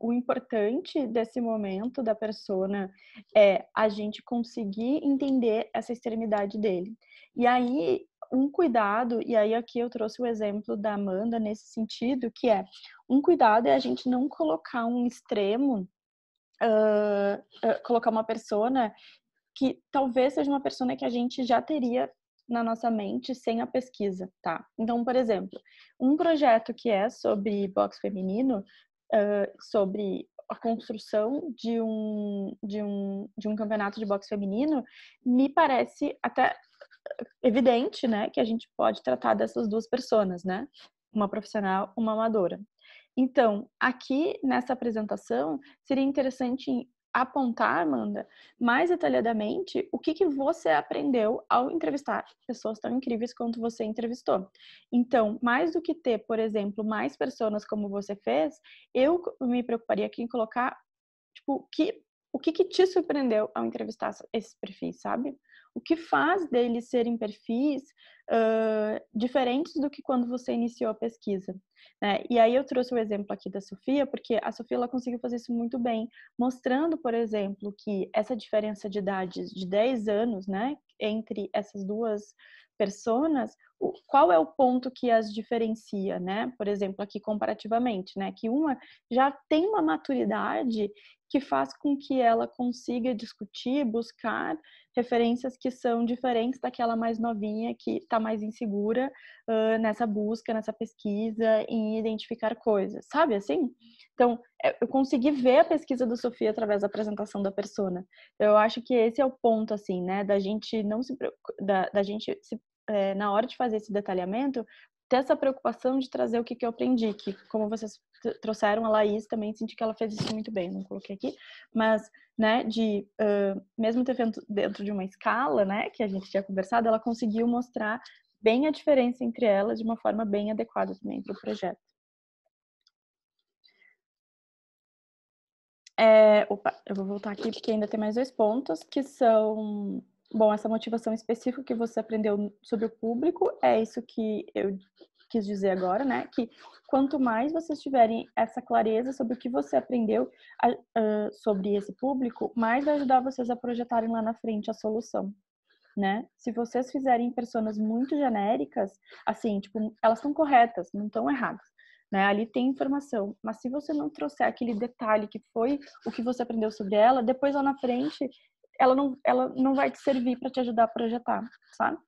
o importante desse momento da persona é a gente conseguir entender essa extremidade dele. E aí, um cuidado, e aí aqui eu trouxe o exemplo da Amanda nesse sentido, que um cuidado é a gente não colocar um extremo, colocar uma persona que talvez seja uma persona que a gente já teria na nossa mente sem a pesquisa, tá? Então, por exemplo, um projeto que é sobre boxe feminino, sobre a construção de um campeonato de boxe feminino, me parece até evidente, né, que a gente pode tratar dessas 2 personas, né? Uma profissional, uma amadora. Então, aqui nessa apresentação, seria interessante apontar, Amanda, mais detalhadamente o que você aprendeu ao entrevistar pessoas tão incríveis quanto você entrevistou. Então, mais do que ter, por exemplo, mais pessoas como você fez, eu me preocuparia aqui em colocar, tipo, o que te surpreendeu ao entrevistar esses perfis, sabe? O que faz deles serem perfis diferentes do que quando você iniciou a pesquisa, né? E aí eu trouxe o exemplo aqui da Sofia, porque a Sofia ela conseguiu fazer isso muito bem, mostrando, por exemplo, que essa diferença de idades de 10 anos, né, entre essas duas personas, qual é o ponto que as diferencia, né? Por exemplo, aqui comparativamente, né? Que uma já tem uma maturidade que faz com que ela consiga discutir, buscar referências que são diferentes daquela mais novinha que está mais insegura nessa busca, nessa pesquisa, em identificar coisas, sabe assim? Então, eu consegui ver a pesquisa do Sofia através da apresentação da persona. Eu acho que esse é o ponto, assim, né? Da gente não se da gente se na hora de fazer esse detalhamento, ter essa preocupação de trazer o que eu aprendi, que como vocês trouxeram, a Laís também senti que ela fez isso muito bem, não coloquei aqui, mas, né, de mesmo ter feito dentro de uma escala, né, que a gente tinha conversado, ela conseguiu mostrar bem a diferença entre elas de uma forma bem adequada também para o projeto. Eu vou voltar aqui porque ainda tem mais 2 pontos, que são... Bom, essa motivação específica que você aprendeu sobre o público, é isso que eu quis dizer agora, né? Que quanto mais vocês tiverem essa clareza sobre o que você aprendeu sobre esse público, mais vai ajudar vocês a projetarem lá na frente a solução, né? Se vocês fizerem personas muito genéricas, assim, tipo, elas estão corretas, não estão erradas, né? Ali tem informação, mas se você não trouxer aquele detalhe que foi o que você aprendeu sobre ela, depois lá na frente ela não vai te servir para te ajudar a projetar, sabe?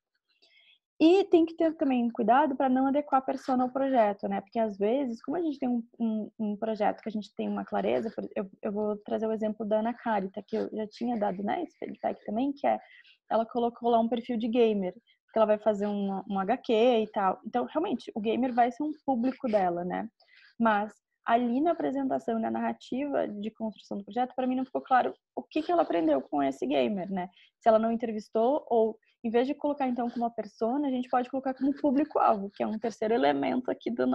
E tem que ter também cuidado para não adequar a persona ao projeto, né? Porque às vezes, como a gente tem um projeto que a gente tem uma clareza, eu vou trazer o exemplo da Ana Carita, que eu já tinha dado, né, esse feedback também, que é, ela colocou lá um perfil de gamer, que ela vai fazer um HQ e tal. Então, realmente, o gamer vai ser um público dela, né? Mas ali na apresentação e na narrativa de construção do projeto, para mim não ficou claro o que ela aprendeu com esse gamer, né? Se ela não entrevistou, ou em vez de colocar então como uma persona, a gente pode colocar como público-alvo, que é um terceiro elemento aqui da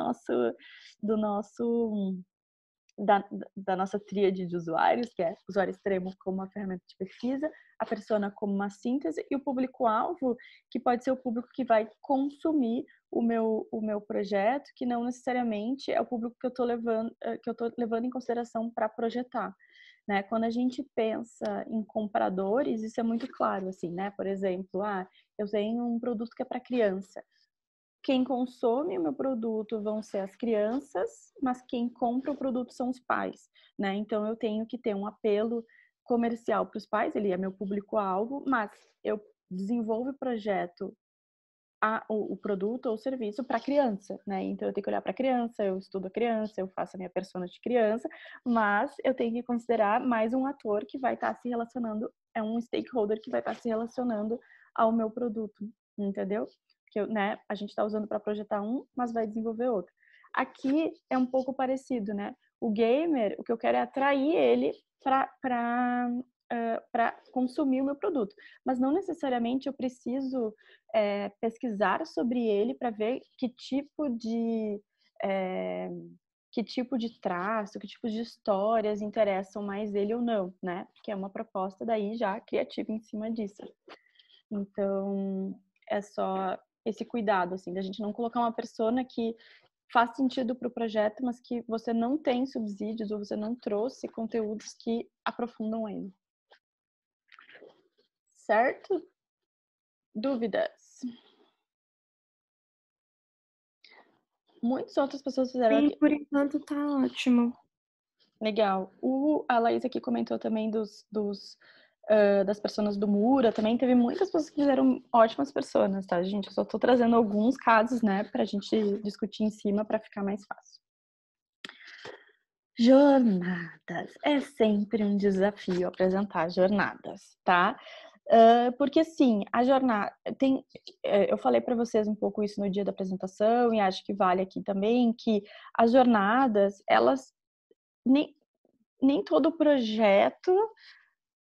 nossa tríade de usuários, que é usuário extremo como uma ferramenta de pesquisa, a persona como uma síntese e o público-alvo, que pode ser o público que vai consumir o meu projeto, que não necessariamente é o público que eu estou levando em consideração para projetar, né? Quando a gente pensa em compradores, isso é muito claro, assim, né? Por exemplo, eu tenho um produto que é para criança. Quem consome o meu produto vão ser as crianças, mas quem compra o produto são os pais, né? Então eu tenho que ter um apelo comercial para os pais, ele é meu público-alvo, mas eu desenvolvo o projeto, o produto ou o serviço para criança, né? Então eu tenho que olhar para a criança, eu estudo a criança, eu faço a minha persona de criança, mas eu tenho que considerar mais um ator que vai estar se relacionando, é um stakeholder que vai estar se relacionando ao meu produto, entendeu? Que né, a gente está usando para projetar mas vai desenvolver outro. Aqui é um pouco parecido, né? O gamer, o que eu quero é atrair ele para consumir o meu produto, mas não necessariamente eu preciso pesquisar sobre ele para ver que tipo de traço, que tipo de histórias interessam mais ele ou não, né? Porque é uma proposta daí já criativa em cima disso. Então, é só esse cuidado, assim, da gente não colocar uma persona que faz sentido para o projeto, mas que você não tem subsídios ou você não trouxe conteúdos que aprofundam ele. Certo? Dúvidas? Muitas outras pessoas fizeram Sim, aqui. por enquanto tá ótimo. Legal. A Laís aqui comentou também das personas do Mura. Também teve muitas pessoas que fizeram ótimas personas, tá, gente? Eu só tô trazendo alguns casos, né, pra gente discutir em cima pra ficar mais fácil. Jornadas. É sempre um desafio apresentar jornadas, tá? Porque assim, a jornada eu falei para vocês um pouco isso no dia da apresentação e acho que vale aqui também, que as jornadas, elas nem todo projeto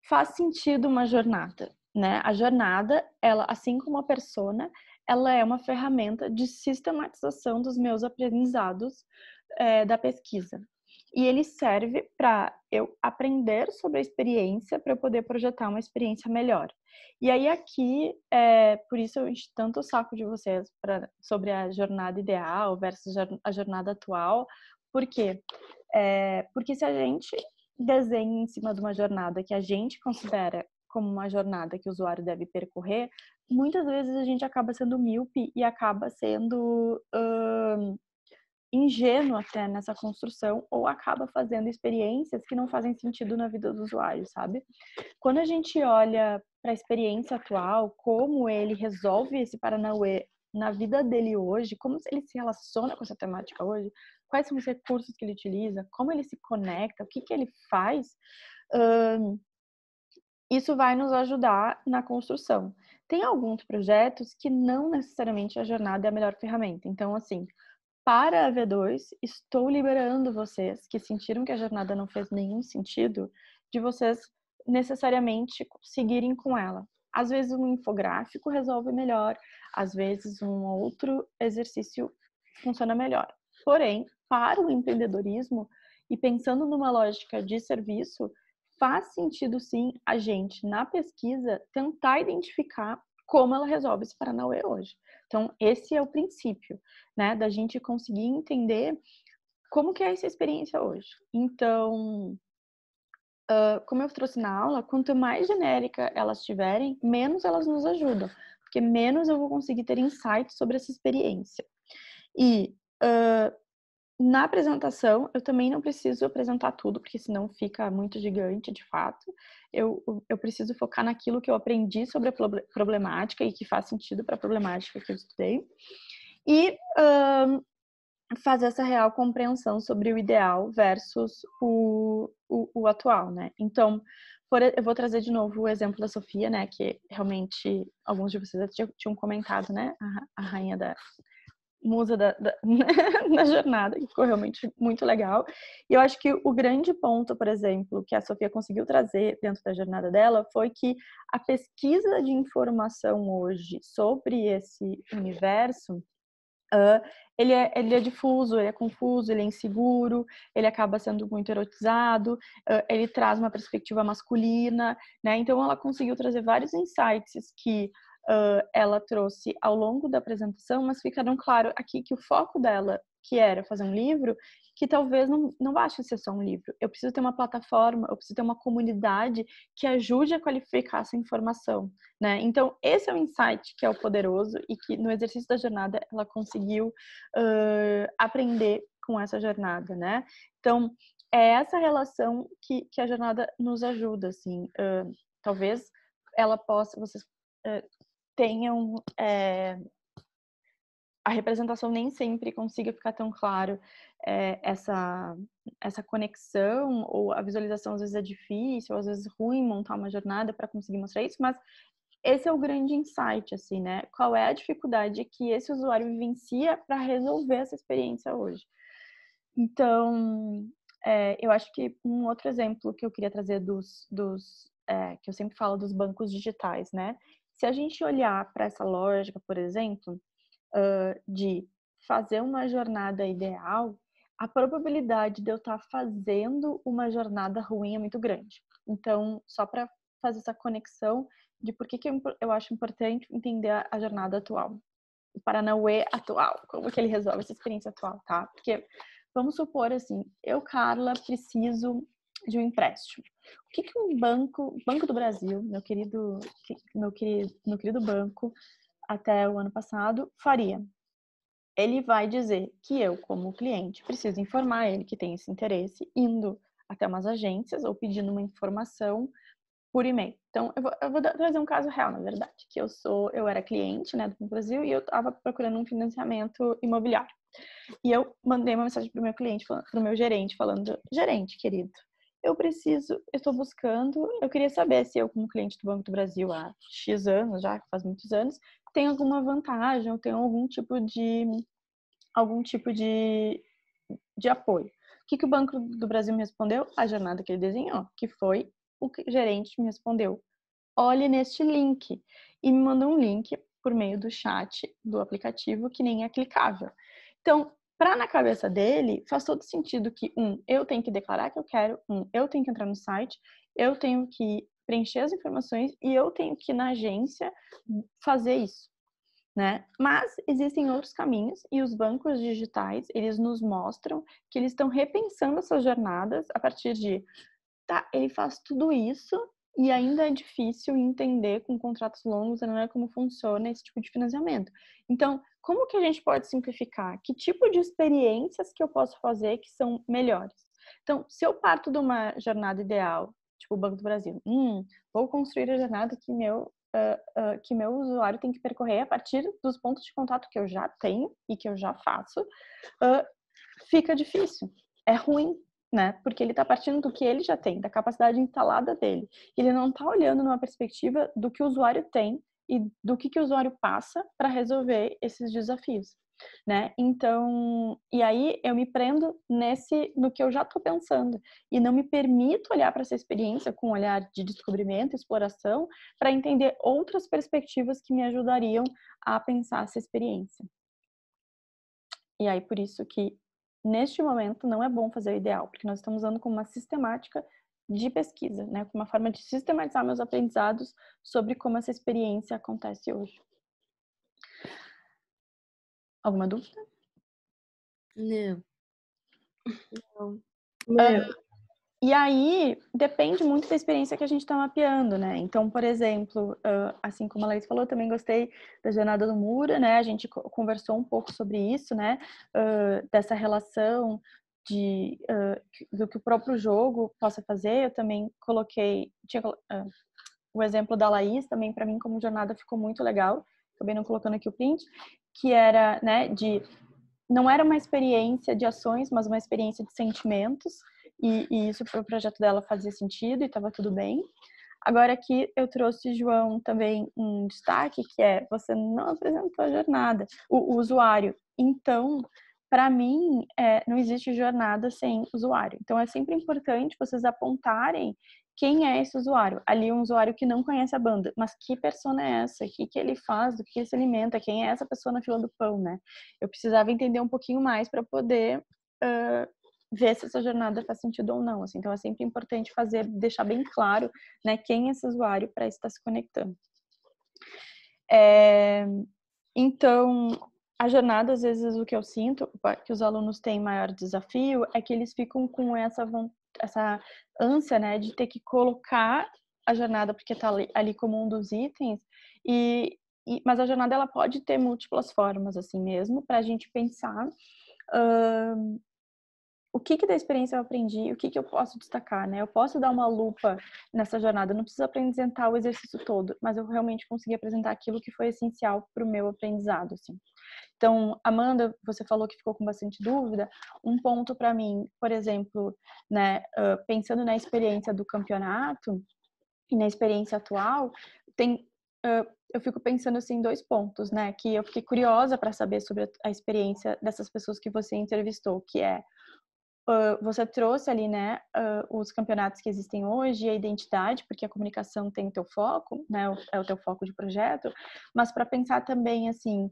faz sentido uma jornada, né? A jornada, ela, assim como a persona, ela é uma ferramenta de sistematização dos meus aprendizados da pesquisa. E ele serve para eu aprender sobre a experiência, para eu poder projetar uma experiência melhor. E aí aqui, por isso eu encho tanto o saco de vocês sobre a jornada ideal versus a jornada atual. Por quê? Porque se a gente desenha em cima de uma jornada que a gente considera como uma jornada que o usuário deve percorrer, muitas vezes a gente acaba sendo míope e acaba sendo ingênuo até nessa construção, ou acaba fazendo experiências que não fazem sentido na vida do usuário, sabe? Quando a gente olha para a experiência atual, como ele resolve esse Paranauê na vida dele hoje, como ele se relaciona com essa temática hoje, quais são os recursos que ele utiliza, como ele se conecta, o que ele faz, isso vai nos ajudar na construção. Tem alguns projetos que não necessariamente a jornada é a melhor ferramenta. Então, assim, para a V2, estou liberando vocês que sentiram que a jornada não fez nenhum sentido, de vocês necessariamente seguirem com ela. Às vezes um infográfico resolve melhor, às vezes um outro exercício funciona melhor. Porém, para o empreendedorismo e pensando numa lógica de serviço, faz sentido sim a gente, na pesquisa, tentar identificar como ela resolve esse Paranauê hoje. Então, esse é o princípio, né, da gente conseguir entender como que é essa experiência hoje. Então, como eu trouxe na aula, quanto mais genérica elas tiverem, menos elas nos ajudam, porque menos eu vou conseguir ter insights sobre essa experiência. E na apresentação, eu também não preciso apresentar tudo, porque senão fica muito gigante, de fato. Eu preciso focar naquilo que eu aprendi sobre a problemática e que faz sentido para a problemática que eu estudei. E fazer essa real compreensão sobre o ideal versus o atual, né? Então, eu vou trazer de novo o exemplo da Sofia, né? Que realmente alguns de vocês já tinham comentado, né? A rainha da musa da jornada, que ficou realmente muito legal. E eu acho que o grande ponto, por exemplo, que a Sofia conseguiu trazer dentro da jornada dela foi que a pesquisa de informação hoje sobre esse universo, ele é difuso, ele é confuso, ele é inseguro, ele acaba sendo muito erotizado, ele traz uma perspectiva masculina, né? Então ela conseguiu trazer vários insights que ela trouxe ao longo da apresentação, mas ficaram claro aqui que o foco dela, que era fazer um livro, que talvez não basta ser só um livro. Eu preciso ter uma plataforma, eu preciso ter uma comunidade que ajude a qualificar essa informação, né? Então, esse é o insight que é o poderoso e que no exercício da jornada ela conseguiu aprender com essa jornada, né? Então, é essa relação que a jornada nos ajuda, assim. Talvez ela possa, vocês tenham a representação nem sempre consiga ficar tão claro essa conexão, ou a visualização às vezes é difícil, ou às vezes ruim montar uma jornada para conseguir mostrar isso, mas esse é o grande insight, assim, né? Qual é a dificuldade que esse usuário vivencia para resolver essa experiência hoje? Então, eu acho que um outro exemplo que eu queria trazer que eu sempre falo dos bancos digitais, né? Se a gente olhar para essa lógica, por exemplo, de fazer uma jornada ideal, a probabilidade de eu estar fazendo uma jornada ruim é muito grande. Então, só para fazer essa conexão de por que eu acho importante entender a jornada atual, o Paranauê atual, como que ele resolve essa experiência atual, tá? Porque, vamos supor assim, eu, Carla, preciso de um empréstimo. O que um Banco do Brasil, meu querido banco, até o ano passado, faria? Ele vai dizer que eu, como cliente, preciso informar ele que tem esse interesse, indo até umas agências ou pedindo uma informação por e-mail. Então, eu vou trazer um caso real, na verdade, que eu era cliente, né, do Banco do Brasil, e eu estava procurando um financiamento imobiliário. E eu mandei uma mensagem para o meu cliente, para o meu gerente, falando: gerente, querido, eu estou buscando, eu queria saber se eu, como cliente do Banco do Brasil há X anos, já faz muitos anos, tem alguma vantagem, ou tem algum tipo de apoio. O que o Banco do Brasil me respondeu? A jornada que ele desenhou, que foi o que o gerente me respondeu: olhe neste link. E me mandou um link por meio do chat do aplicativo que nem é clicável. Então, na cabeça dele, faz todo sentido que, eu tenho que declarar que eu quero, eu tenho que entrar no site, eu tenho que preencher as informações e eu tenho que ir na agência fazer isso, né? Mas existem outros caminhos e os bancos digitais, eles nos mostram que eles estão repensando essas jornadas a partir de, tá, ele faz tudo isso, e ainda é difícil entender com contratos longos a maneira como funciona esse tipo de financiamento. Então, como que a gente pode simplificar? Que tipo de experiências que eu posso fazer que são melhores? Então, se eu parto de uma jornada ideal, tipo o Banco do Brasil, vou construir a jornada que meu usuário tem que percorrer a partir dos pontos de contato que eu já tenho e que eu já faço, fica difícil. É ruim, né? Porque ele está partindo do que ele já tem, da capacidade instalada dele. Ele não está olhando numa perspectiva do que o usuário tem e do que o usuário passa para resolver esses desafios, né? Então, e aí eu me prendo no que eu já estou pensando e não me permito olhar para essa experiência com um olhar de descobrimento, exploração, para entender outras perspectivas que me ajudariam a pensar essa experiência. E aí, por isso que, neste momento, não é bom fazer o ideal, porque nós estamos usando como uma sistemática de pesquisa, né? Como uma forma de sistematizar meus aprendizados sobre como essa experiência acontece hoje. Alguma dúvida? Não. E aí, depende muito da experiência que a gente está mapeando, né? Então, por exemplo, assim como a Laís falou, eu também gostei da Jornada do Mura, né? A gente conversou um pouco sobre isso, né? Dessa relação do que o próprio jogo possa fazer. Eu também coloquei... o exemplo da Laís também, para mim, como jornada, ficou muito legal. Acabei não colocando aqui o print. Que era, né, não era uma experiência de ações, mas uma experiência de sentimentos. E isso para o projeto dela fazia sentido e estava tudo bem. Agora aqui eu trouxe, João, também um destaque, que é, você não apresentou a jornada, o usuário. Então, para mim, não existe jornada sem usuário. Então, é sempre importante vocês apontarem quem é esse usuário. Ali, um usuário que não conhece a banda, mas que persona é essa? O que ele faz? Do que ele se alimenta? Quem é essa pessoa na fila do pão, né? Eu precisava entender um pouquinho mais para poder ver se essa jornada faz sentido ou não. Assim. Então, é sempre importante deixar bem claro, né, quem é esse usuário para estar se conectando. Então, a jornada, às vezes, o que eu sinto, que os alunos têm maior desafio, é que eles ficam com essa ânsia, né, de ter que colocar a jornada, porque está ali como um dos itens, mas a jornada ela pode ter múltiplas formas, assim mesmo, para a gente pensar o que da experiência eu aprendi, o que eu posso destacar, né? Eu posso dar uma lupa nessa jornada, eu não preciso apresentar o exercício todo, mas eu realmente consegui apresentar aquilo que foi essencial para o meu aprendizado, assim. Então, Amanda, você falou que ficou com bastante dúvida. Um ponto para mim, por exemplo, né, pensando na experiência do campeonato e na experiência atual, eu fico pensando assim em 2 pontos, né? Que eu fiquei curiosa para saber sobre a experiência dessas pessoas que você entrevistou, que é você trouxe ali, né, os campeonatos que existem hoje e a identidade, porque a comunicação tem o teu foco, né, é o teu foco de projeto, mas para pensar também, assim,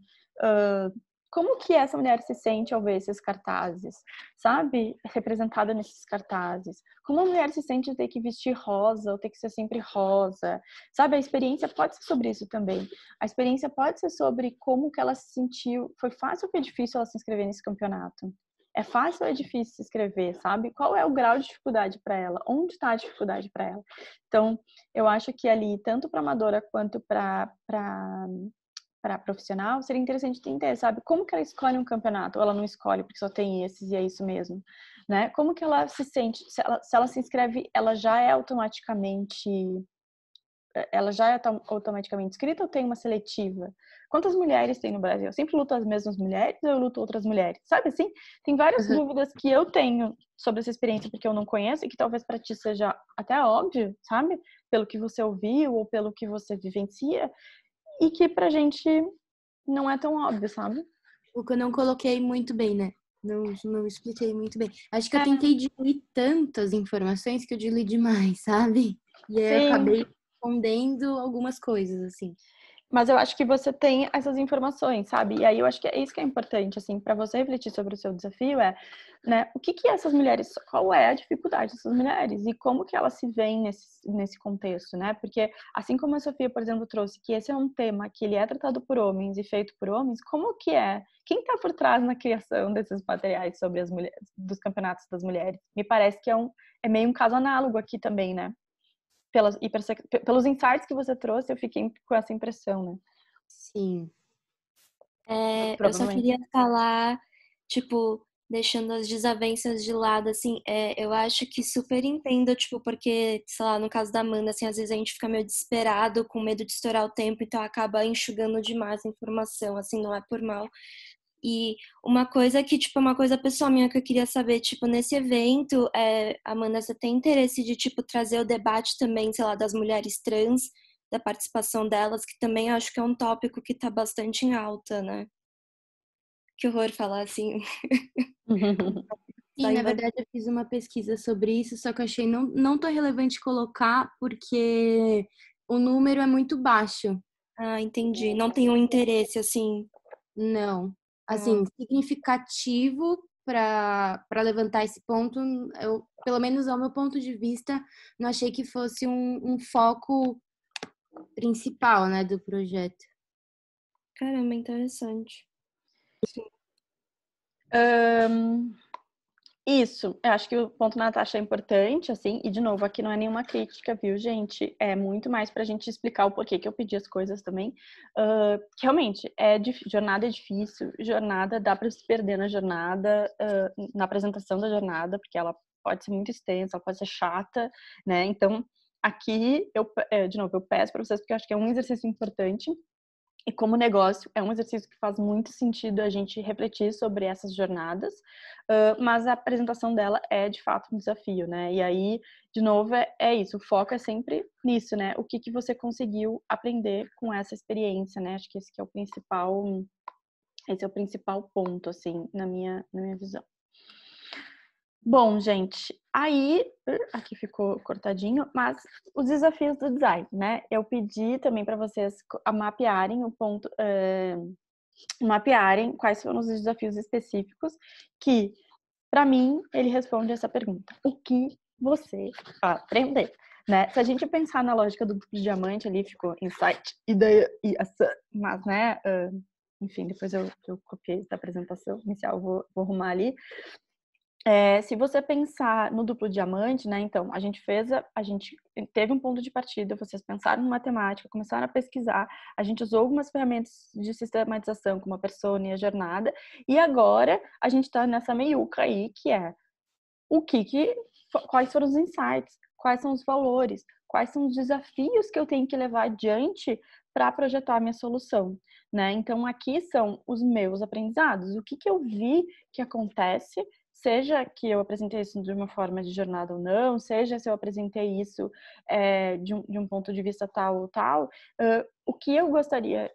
como que essa mulher se sente ao ver esses cartazes, sabe? Representada nesses cartazes. Como a mulher se sente ter que vestir rosa ou ter que ser sempre rosa, sabe? A experiência pode ser sobre isso também. A experiência pode ser sobre como que ela se sentiu. Foi fácil ou foi difícil ela se inscrever nesse campeonato? É fácil ou é difícil se inscrever, sabe? Qual é o grau de dificuldade para ela? Onde está a dificuldade para ela? Então, eu acho que ali, tanto para amadora quanto para profissional, seria interessante entender, sabe? Como que ela escolhe um campeonato? Ou ela não escolhe porque só tem esses e é isso mesmo, né? Como que ela se sente? Se ela se inscreve, ela já é automaticamente inscrita ou tem uma seletiva? Quantas mulheres tem no Brasil? Eu sempre luto as mesmas mulheres ou eu luto outras mulheres? Sabe assim? Tem várias dúvidas que eu tenho sobre essa experiência porque eu não conheço e que talvez para ti seja até óbvio, sabe? Pelo que você ouviu ou pelo que você vivencia e que pra gente não é tão óbvio, sabe? O que eu não coloquei muito bem, né? Não expliquei muito bem. Acho que eu tentei diluir tantas informações que eu diluí demais, sabe? E aí eu acabei escondendo algumas coisas, assim. Mas eu acho que você tem essas informações, sabe? E aí eu acho que é isso que é importante, assim, para você refletir sobre o seu desafio né, o que essas mulheres, qual é a dificuldade dessas mulheres e como que elas se veem nesse contexto, né? Porque assim como a Sofia, por exemplo, trouxe que esse é um tema que ele é tratado por homens e feito por homens, como que é? Quem está por trás na criação desses materiais sobre as mulheres, dos campeonatos das mulheres? Me parece que é meio um caso análogo aqui também, né? pelos insights que você trouxe, eu fiquei com essa impressão, né? Sim. Eu só queria falar, tipo, deixando as desavenças de lado, assim, eu acho que super entendo, tipo, porque, sei lá, no caso da Amanda, assim, às vezes a gente fica meio desesperado, com medo de estourar o tempo, então acaba enxugando demais a informação, assim, não é por mal. E uma coisa que, tipo, uma coisa pessoal minha que eu queria saber, tipo, nesse evento, Amanda, você tem interesse de, tipo, trazer o debate também, sei lá, das mulheres trans, da participação delas, que também acho que é um tópico que tá bastante em alta, né? Que horror falar assim. Sim, na verdade eu fiz uma pesquisa sobre isso, só que eu achei não tão relevante colocar, porque o número é muito baixo. Ah, entendi. Não tem um interesse, assim. Não. Assim, significativo para levantar esse ponto, eu, pelo menos ao meu ponto de vista, não achei que fosse um foco principal, né, do projeto. Caramba, interessante. Isso, eu acho que o ponto da Natasha é importante, assim, e de novo, aqui não é nenhuma crítica, viu, gente? É muito mais pra gente explicar o porquê que eu pedi as coisas também. Que realmente, jornada é difícil, jornada dá pra se perder na jornada, na apresentação da jornada, porque ela pode ser muito extensa, ela pode ser chata, né? Então, aqui, de novo, eu peço pra vocês, porque eu acho que é um exercício importante. E como negócio, é um exercício que faz muito sentido a gente refletir sobre essas jornadas, mas a apresentação dela é, de fato, um desafio, né? E aí, de novo, é isso, o foco é sempre nisso, né? O que você conseguiu aprender com essa experiência, né? Acho que esse é o principal ponto, assim, na minha visão. Bom, gente, aí, aqui ficou cortadinho, mas os desafios do design, né? Eu pedi também para vocês mapearem mapearem quais foram os desafios específicos que, para mim, ele responde essa pergunta: o que você aprender? Né? Se a gente pensar na lógica do duplo diamante, ali ficou insight, ideia e ação, mas, né, enfim, depois eu copiei da apresentação inicial, vou arrumar ali. Se você pensar no duplo diamante, né? Então, a gente teve um ponto de partida, vocês pensaram em matemática, começaram a pesquisar, a gente usou algumas ferramentas de sistematização, como a persona e a jornada, e agora a gente está nessa meiuca aí, que é quais foram os insights, quais são os valores, quais são os desafios que eu tenho que levar adiante para projetar a minha solução, né? Então, aqui são os meus aprendizados, o que eu vi que acontece, seja que eu apresentei isso de uma forma de jornada ou não, seja se eu apresentei isso de um ponto de vista tal ou tal, o que eu gostaria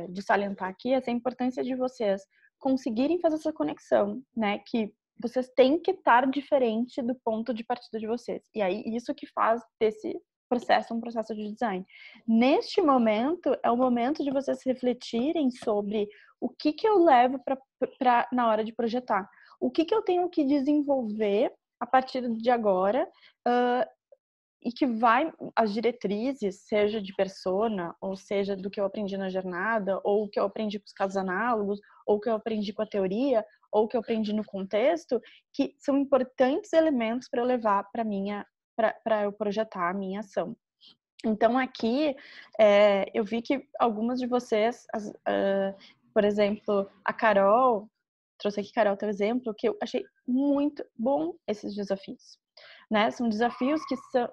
de salientar aqui é essa importância de vocês conseguirem fazer essa conexão, né? Que vocês têm que estar diferente do ponto de partida de vocês. E aí, isso que faz desse processo um processo de design. Neste momento, é o momento de vocês refletirem sobre o que eu levo na hora de projetar. O que eu tenho que desenvolver a partir de agora e que as diretrizes, seja de persona, ou seja do que eu aprendi na jornada, ou o que eu aprendi com os casos análogos, ou o que eu aprendi com a teoria, ou o que eu aprendi no contexto, que são importantes elementos para eu levar para eu projetar a minha ação. Então, aqui, eu vi que algumas de vocês, por exemplo, a Carol, trouxe aqui, Carol, teu exemplo, que eu achei muito bom esses desafios. Né? São desafios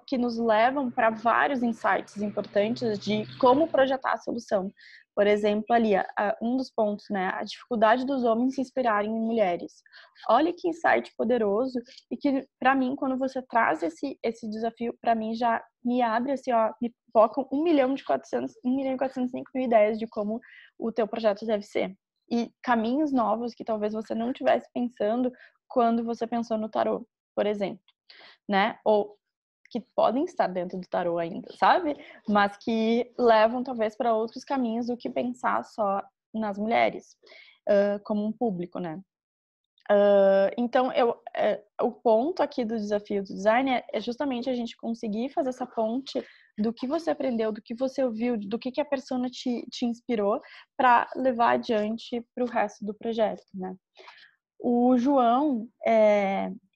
que nos levam para vários insights importantes de como projetar a solução. Por exemplo, ali, um dos pontos, né? A dificuldade dos homens se inspirarem em mulheres. Olha que insight poderoso e que, para mim, quando você traz esse desafio, para mim já me abre, assim, ó, me focam 1.405.000 ideias de como o teu projeto deve ser. E caminhos novos que talvez você não estivesse pensando quando você pensou no tarô, por exemplo, né? Ou que podem estar dentro do tarô ainda, sabe? Mas que levam talvez para outros caminhos do que pensar só nas mulheres, como um público, né? Então, o ponto aqui do desafio do design é justamente a gente conseguir fazer essa ponte do que você aprendeu, do que você ouviu, do que a persona te inspirou para levar adiante para o resto do projeto, né? O João,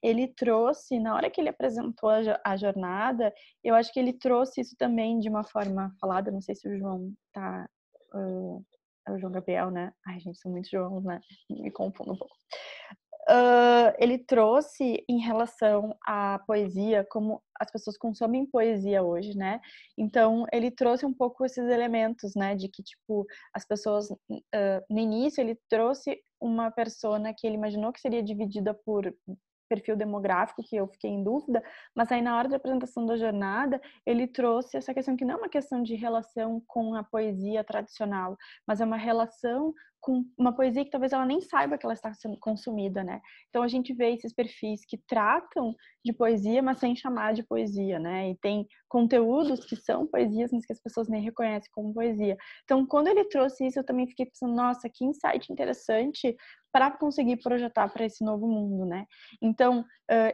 ele trouxe, na hora que ele apresentou a jornada, eu acho que ele trouxe isso também de uma forma falada, não sei se o João tá... é o João Gabriel, né? Ai, gente, são muitos Joãos, né? Me confundo um pouco. Ele trouxe em relação à poesia, como as pessoas consomem poesia hoje, né? Então, ele trouxe um pouco esses elementos, né? De que, tipo, as pessoas... no início, ele trouxe uma persona que ele imaginou que seria dividida por perfil demográfico, que eu fiquei em dúvida, mas aí na hora da apresentação da jornada, ele trouxe essa questão que não é uma questão de relação com a poesia tradicional, mas é uma relação com uma poesia que talvez ela nem saiba que ela está sendo consumida, né? Então a gente vê esses perfis que tratam de poesia, mas sem chamar de poesia, né? E tem conteúdos que são poesias, mas que as pessoas nem reconhecem como poesia. Então, quando ele trouxe isso, eu também fiquei pensando, nossa, que insight interessante para conseguir projetar para esse novo mundo, né? Então,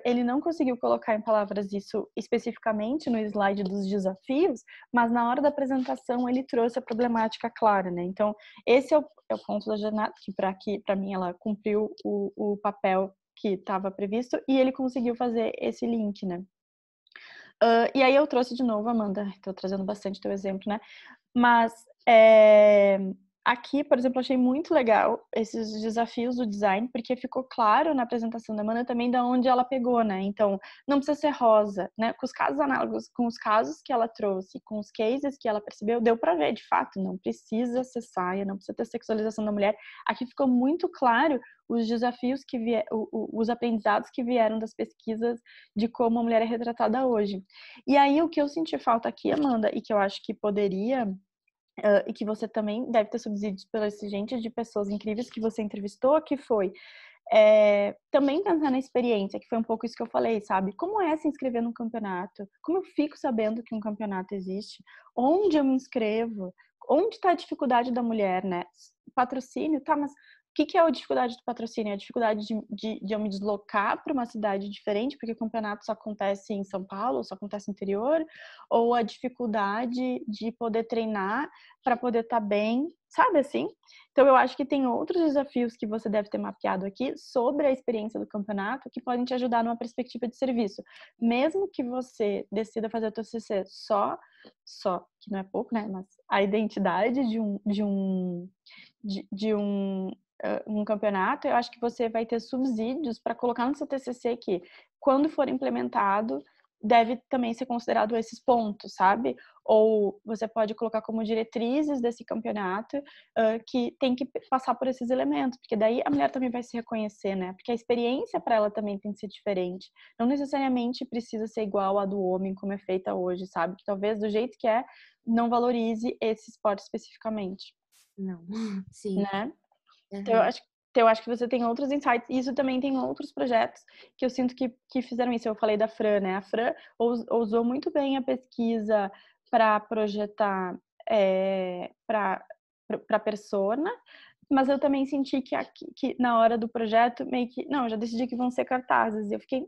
ele não conseguiu colocar em palavras isso especificamente no slide dos desafios, mas na hora da apresentação ele trouxe a problemática clara, né? Então, esse é o ponto da jornada, que para mim ela cumpriu o papel que estava previsto e ele conseguiu fazer esse link, né? E aí eu trouxe de novo, Amanda, estou trazendo bastante teu exemplo, né? Mas aqui, por exemplo, eu achei muito legal esses desafios do design, porque ficou claro na apresentação da Amanda também de onde ela pegou, né? Então, não precisa ser rosa, né? Com os casos análogos, com os casos que ela trouxe, com os cases que ela percebeu, deu pra ver, de fato, não precisa ser saia, não precisa ter sexualização da mulher. Aqui ficou muito claro os desafios que os aprendizados que vieram das pesquisas de como a mulher é retratada hoje. E aí, o que eu senti falta aqui, Amanda, e que eu acho que poderia... e que você também deve ter subsídios pela exigência de pessoas incríveis que você entrevistou, que foi também pensar na experiência, que foi um pouco isso que eu falei, sabe? Como é se inscrever num campeonato? Como eu fico sabendo que um campeonato existe? Onde eu me inscrevo? Onde está a dificuldade da mulher, né? Patrocínio, tá, mas o que é a dificuldade do patrocínio? É a dificuldade de eu me deslocar para uma cidade diferente, porque o campeonato só acontece em São Paulo, só acontece no interior? Ou a dificuldade de poder treinar para poder estar bem, sabe assim? Então, eu acho que tem outros desafios que você deve ter mapeado aqui sobre a experiência do campeonato que podem te ajudar numa perspectiva de serviço. Mesmo que você decida fazer o teu CC só, que não é pouco, né? Mas a identidade de um campeonato, eu acho que você vai ter subsídios para colocar no seu TCC que, quando for implementado, deve também ser considerado esses pontos, sabe? Ou você pode colocar como diretrizes desse campeonato que tem que passar por esses elementos, porque daí a mulher também vai se reconhecer, né? Porque a experiência para ela também tem que ser diferente. Não necessariamente precisa ser igual à do homem, como é feita hoje, sabe? Que talvez do jeito que não valorize esse esporte especificamente. Não, sim. Né? Então, eu acho que você tem outros insights. E isso também tem outros projetos que eu sinto que fizeram isso. Eu falei da Fran, né? A Fran usou muito bem a pesquisa para projetar para persona, mas eu também senti que na hora do projeto, meio que... Não, eu já decidi que vão ser cartazes. E eu fiquei...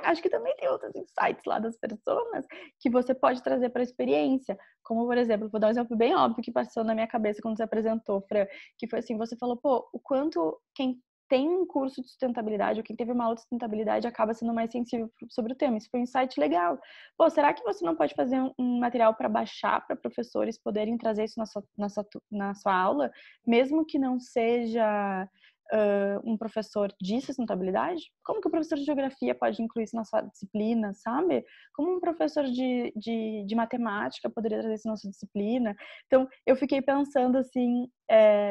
acho que também tem outros insights lá das pessoas que você pode trazer para a experiência. Como, por exemplo, vou dar um exemplo bem óbvio que passou na minha cabeça quando você apresentou, Fran, que foi assim, você falou, pô, o quanto quem tem um curso de sustentabilidade ou quem teve uma aula de sustentabilidade acaba sendo mais sensível sobre o tema. Isso foi um insight legal. Pô, será que você não pode fazer um material para baixar para professores poderem trazer isso na sua aula, mesmo que não seja... um professor de sustentabilidade? Como que o professor de geografia pode incluir isso na sua disciplina, sabe? Como um professor de matemática poderia trazer isso na sua disciplina? Então, eu fiquei pensando assim,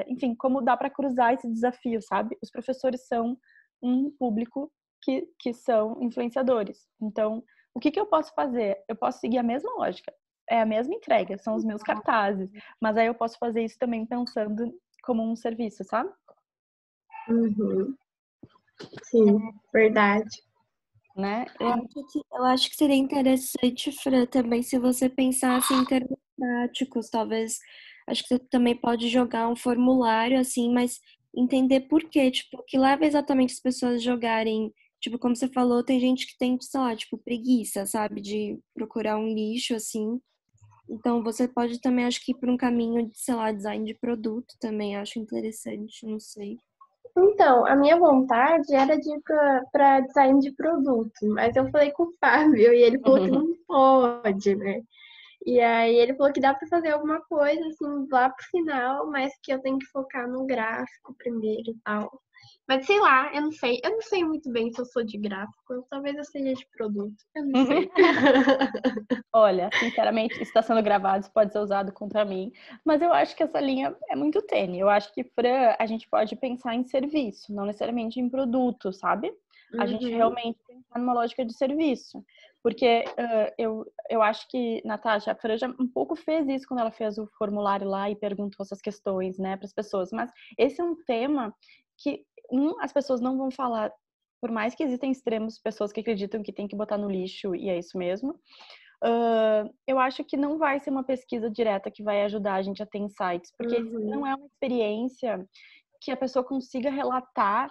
enfim, como dá para cruzar esse desafio, sabe? Os professores são um público que são influenciadores. Então, o que eu posso fazer? Eu posso seguir a mesma lógica. É a mesma entrega, são os meus cartazes. Mas aí eu posso fazer isso também pensando como um serviço, sabe? Uhum. Sim, verdade. Né? Eu acho que seria interessante, Fran, também se você pensasse em termos práticos, talvez, acho que você também pode jogar um formulário, assim, mas entender por quê, tipo, o que leva exatamente as pessoas a jogarem, tipo, como você falou, tem gente que tem, sei lá, tipo, preguiça, sabe, de procurar um nicho, assim, então você pode também, acho que ir por um caminho de, sei lá, design de produto também, acho interessante, não sei. Então, a minha vontade era de ir para design de produto, mas eu falei com o Fábio e ele falou que não pode, né? E aí ele falou que dá para fazer alguma coisa assim lá pro final, mas que eu tenho que focar no gráfico primeiro e tal. Mas sei lá, eu não sei muito bem se eu sou de gráfico, talvez eu seja de produto, eu não sei. Olha, sinceramente, isso está sendo gravado, isso pode ser usado contra mim, mas eu acho que essa linha é muito tênue. Eu acho que a gente pode pensar em serviço, não necessariamente em produto, sabe? A gente realmente pensar numa lógica de serviço. Porque eu acho que, Natasha, a Fran já um pouco fez isso quando ela fez o formulário lá e perguntou essas questões, né, para as pessoas. Mas esse é um tema que, as pessoas não vão falar, por mais que existem extremos, pessoas que acreditam que tem que botar no lixo e é isso mesmo. Eu acho que não vai ser uma pesquisa direta que vai ajudar a gente a ter insights, porque não é uma experiência que a pessoa consiga relatar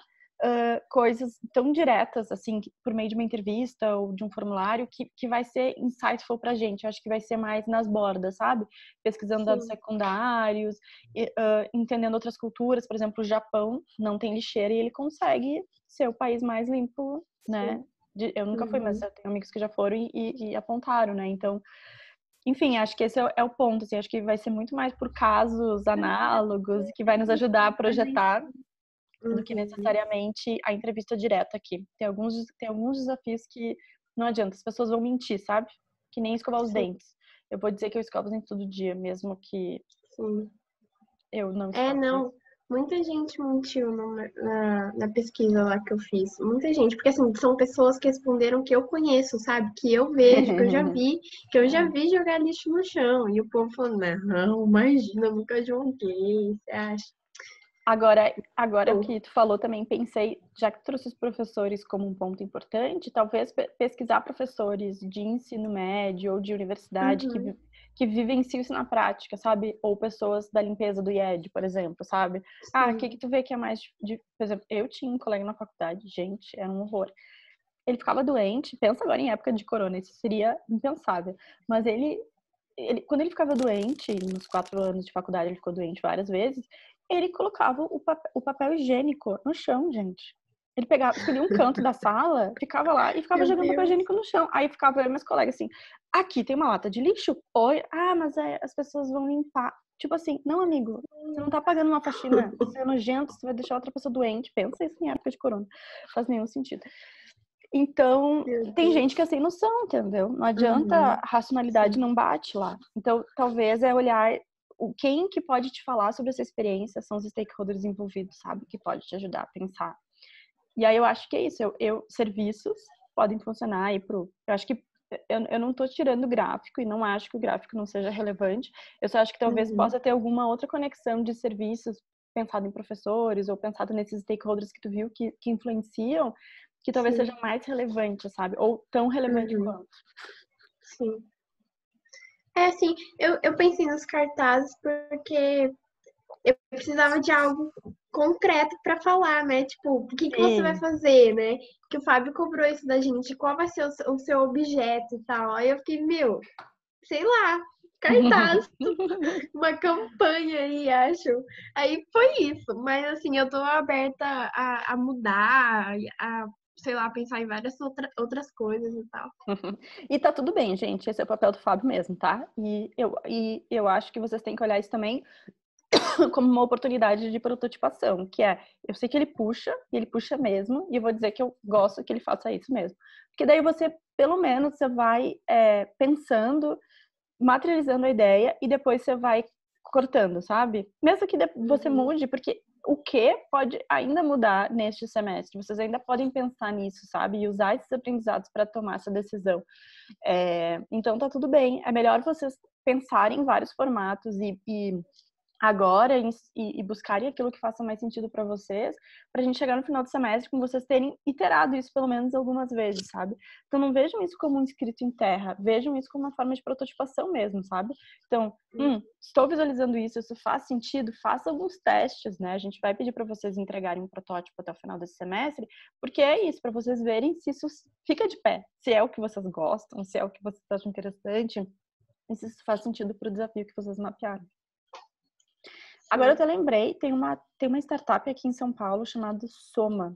coisas tão diretas, assim, por meio de uma entrevista ou de um formulário, que vai ser insightful pra gente. Eu acho que vai ser mais nas bordas, sabe? Pesquisando dados secundários, entendendo outras culturas. Por exemplo, o Japão não tem lixeira e ele consegue ser o país mais limpo, né? Eu nunca fui, mas eu tenho amigos que já foram e apontaram, né? Então, enfim, acho que esse é o ponto, assim, acho que vai ser muito mais por casos análogos que vai nos ajudar a projetar do que necessariamente a entrevista direta aqui. Tem alguns desafios que não adianta, as pessoas vão mentir, sabe? Que nem escovar os dentes. Eu vou dizer que eu escovo os dentes todo dia, mesmo que eu não escove. Não. Muita gente mentiu na pesquisa lá que eu fiz. Muita gente. Porque, assim, são pessoas que responderam que eu conheço, sabe? Que eu vejo, que eu já vi jogar lixo no chão. E o povo falando, não, imagina, eu nunca joguei. Você acha? Agora o que tu falou também, pensei, já que trouxe os professores como um ponto importante, talvez pesquisar professores de ensino médio ou de universidade que vivenciam isso na prática, sabe? Ou pessoas da limpeza do IED, por exemplo, sabe? O que tu vê que é mais... Por exemplo, eu tinha um colega na faculdade, gente, era um horror. Ele ficava doente, pensa agora em época de corona, isso seria impensável. Mas quando ele ficava doente, nos 4 anos de faculdade ele ficou doente várias vezes, ele colocava o papel higiênico no chão, gente. Ele escolhia um canto da sala, ficava lá e ficava jogando papel higiênico no chão. Aí ficava eu e meus colegas assim, aqui tem uma lata de lixo? Oi? Mas as pessoas vão limpar. Tipo assim, não, amigo, você não tá pagando uma faxina, você é nojento, você vai deixar outra pessoa doente. Pensa isso em época de corona. Faz nenhum sentido. Então, tem gente que é sem noção, entendeu? Não adianta, a racionalidade não bate lá. Então, talvez é olhar quem que pode te falar sobre essa experiência, são os stakeholders envolvidos, sabe? Que pode te ajudar a pensar. E aí eu acho que é isso. Serviços podem funcionar aí eu acho que eu não estou tirando o gráfico e não acho que o gráfico não seja relevante. Eu só acho que talvez possa ter alguma outra conexão de serviços pensado em professores ou pensado nesses stakeholders que tu viu que influenciam, que talvez seja mais relevante, sabe? Ou tão relevante quanto. Sim. Assim, eu pensei nos cartazes porque eu precisava de algo concreto para falar, né? Tipo, o que você vai fazer, né? Que o Fábio cobrou isso da gente, qual vai ser o seu objeto e tal. Aí eu fiquei, sei lá, cartaz, uma campanha aí, acho. Aí foi isso, mas assim, eu tô aberta a mudar, sei lá, pensar em várias outras coisas e tal. E tá tudo bem, gente, esse é o papel do Fábio mesmo, tá? E eu acho que vocês têm que olhar isso também como uma oportunidade de prototipação, que eu sei que ele puxa mesmo, e eu vou dizer que eu gosto que ele faça isso mesmo. Porque daí pelo menos, você vai pensando, materializando a ideia, e depois você vai cortando, sabe? Mesmo que você mude, porque o que pode ainda mudar neste semestre, vocês ainda podem pensar nisso, sabe? E usar esses aprendizados para tomar essa decisão. Então, tá tudo bem. É melhor vocês pensarem em vários formatos e agora e buscarem aquilo que faça mais sentido para vocês, pra gente chegar no final do semestre com vocês terem iterado isso pelo menos algumas vezes, sabe? Então não vejam isso como um escrito em terra, vejam isso como uma forma de prototipação mesmo, sabe? Então, estou visualizando isso faz sentido? Faça alguns testes, né? A gente vai pedir para vocês entregarem um protótipo até o final desse semestre, porque é isso, para vocês verem se isso fica de pé, se é o que vocês gostam, se é o que vocês acham interessante, e se isso faz sentido para o desafio que vocês mapearam. Agora eu até lembrei, tem uma startup aqui em São Paulo chamada Soma.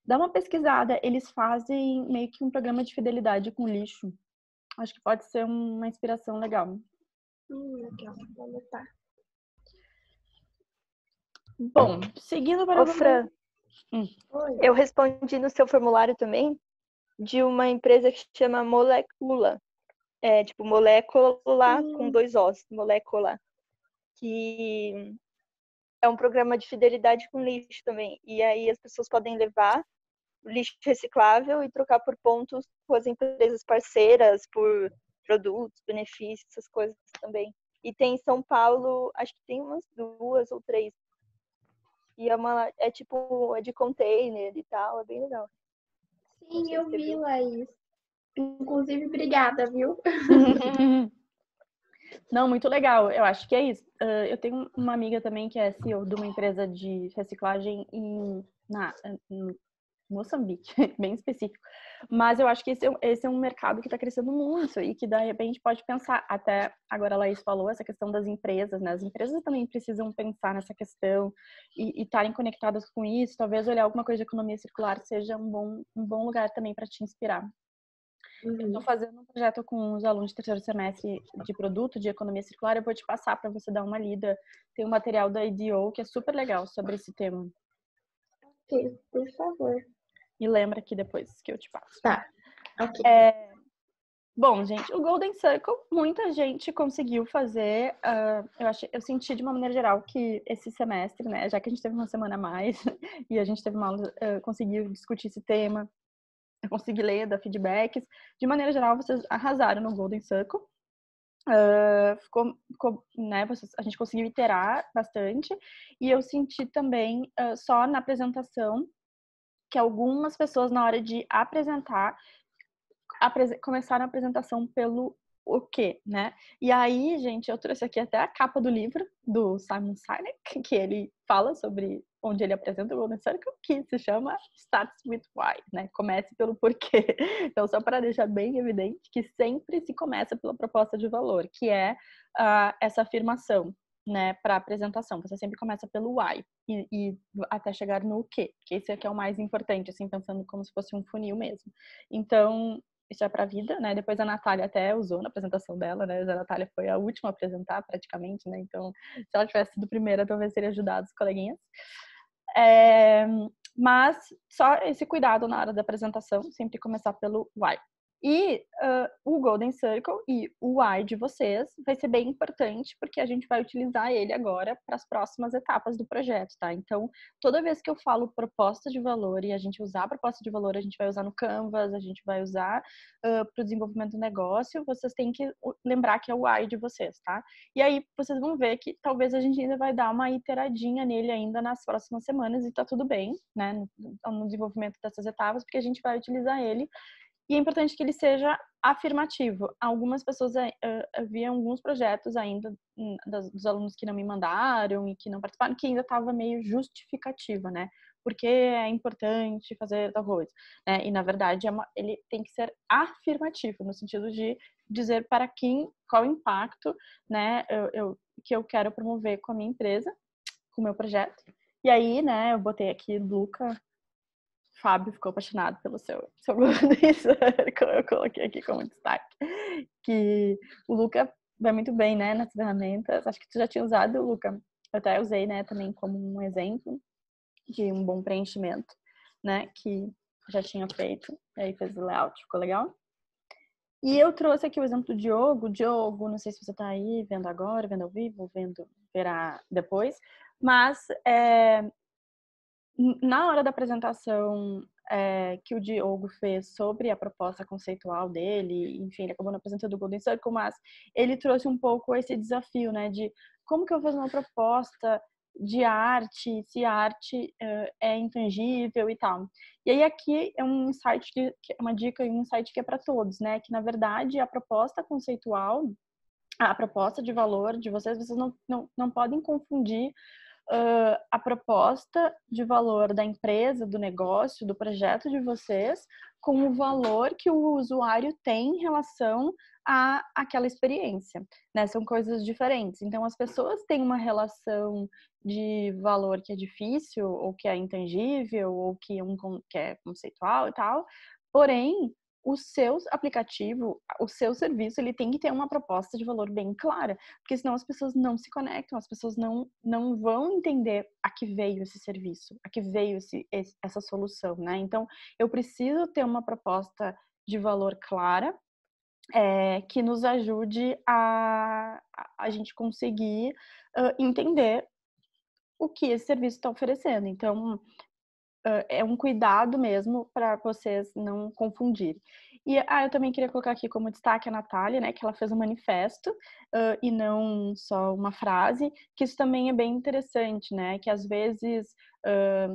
Dá uma pesquisada, eles fazem meio que um programa de fidelidade com lixo. Acho que pode ser uma inspiração legal. Legal, vou anotar. Bom, seguindo para... Ô, Fran, Oi. eu respondi no seu formulário também de uma empresa que se chama Molecula. É, tipo, molécula com 2 Os, molécula. Que é um programa de fidelidade com lixo também. E aí as pessoas podem levar o lixo reciclável e trocar por pontos com as empresas parceiras, por produtos, benefícios, essas coisas também. E tem em São Paulo, acho que tem umas 2 ou 3. E é tipo, é de container e tal, é bem legal. Sim, eu vi, Laís. Inclusive, obrigada, viu? Não, muito legal. Eu acho que é isso. Eu tenho uma amiga também que é CEO de uma empresa de reciclagem em Moçambique, bem específico. Mas eu acho que esse é um mercado que está crescendo muito e que, de repente, pode pensar. Até agora a Laís falou essa questão das empresas, né? As empresas também precisam pensar nessa questão e estarem conectadas com isso. Talvez olhar alguma coisa de economia circular seja um bom lugar também para te inspirar. Eu estou fazendo um projeto com os alunos de terceiro semestre de produto de economia circular. Eu vou te passar para você dar uma lida. Tem um material da IDEO que é super legal sobre esse tema. Ok, por favor. Me lembra aqui depois que eu te passo. Tá, ok. Bom, gente, o Golden Circle, muita gente conseguiu fazer. Eu senti de uma maneira geral que esse semestre, né, já que a gente teve uma semana a mais e a gente teve uma aula, conseguiu discutir esse tema, eu consegui ler, dar feedbacks. De maneira geral, vocês arrasaram no Golden Circle. Ficou, né, a gente conseguiu iterar bastante. E eu senti também, só na apresentação, que algumas pessoas, na hora de apresentar, começaram a apresentação pelo o quê, né? E aí, gente, eu trouxe aqui até a capa do livro do Simon Sinek, que ele fala sobre onde ele apresenta o Golden Circle, que se chama Starts with Why, né? Comece pelo porquê. Então, só para deixar bem evidente que sempre se começa pela proposta de valor, que é essa afirmação, né, para apresentação. Você sempre começa pelo why e até chegar no quê, que esse aqui é o mais importante, assim, pensando como se fosse um funil mesmo. Então, isso é para a vida, né? Depois a Natália até usou na apresentação dela, né? A Natália foi a última a apresentar, praticamente, né? Então, se ela tivesse sido primeira, talvez teria ajudado os coleguinhas. Mas só esse cuidado na hora da apresentação, sempre começar pelo why. E o Golden Circle e o why de vocês vai ser bem importante, porque a gente vai utilizar ele agora para as próximas etapas do projeto, tá? Então, toda vez que eu falo proposta de valor e a gente usar a proposta de valor, a gente vai usar no Canvas, a gente vai usar para o desenvolvimento do negócio, vocês têm que lembrar que é o why de vocês, tá? E aí, vocês vão ver que talvez a gente ainda vai dar uma iteradinha nele ainda nas próximas semanas e tá tudo bem, né? No desenvolvimento dessas etapas, porque a gente vai utilizar ele. E é importante que ele seja afirmativo. Algumas pessoas, havia alguns projetos ainda dos alunos que não me mandaram e que não participaram, que ainda estava meio justificativa, né? Porque é importante fazer tal coisa, né? E, na verdade, ele tem que ser afirmativo, no sentido de dizer para quem, qual o impacto, né, que eu quero promover com a minha empresa, com o meu projeto. E aí, né, eu botei aqui Luca... Fábio ficou apaixonado pelo seu Golden Circle, eu coloquei aqui como destaque, que o Luca vai muito bem, né, nas ferramentas. Acho que tu já tinha usado, Luca. Eu até usei, né, também como um exemplo de um bom preenchimento, né, que já tinha feito. E aí fez o layout, ficou legal. E eu trouxe aqui o exemplo do Diogo. Diogo, não sei se você tá aí vendo agora, vendo ao vivo, verá depois, mas na hora da apresentação que o Diogo fez sobre a proposta conceitual dele, enfim, ele acabou não apresentando o Golden Circle, mas ele trouxe um pouco esse desafio, né, de como que eu faço uma proposta de arte, se a arte é intangível e tal. E aí aqui é um insight, uma dica e um insight que é para todos, né, que na verdade a proposta conceitual, a proposta de valor de vocês não podem confundir a proposta de valor da empresa, do negócio, do projeto de vocês com o valor que o usuário tem em relação àquela experiência, né? São coisas diferentes. Então, as pessoas têm uma relação de valor que é difícil, ou que é intangível, ou que é conceitual e tal, porém, o seu aplicativo, o seu serviço, ele tem que ter uma proposta de valor bem clara, porque senão as pessoas não se conectam, as pessoas não vão entender a que veio esse serviço, a que veio essa solução, né? Então, eu preciso ter uma proposta de valor clara, que nos ajude a gente conseguir entender o que esse serviço está oferecendo. Então, é um cuidado mesmo para vocês não confundirem. E eu também queria colocar aqui como destaque a Natália, né, que ela fez um manifesto e não só uma frase, que isso também é bem interessante, né, que às vezes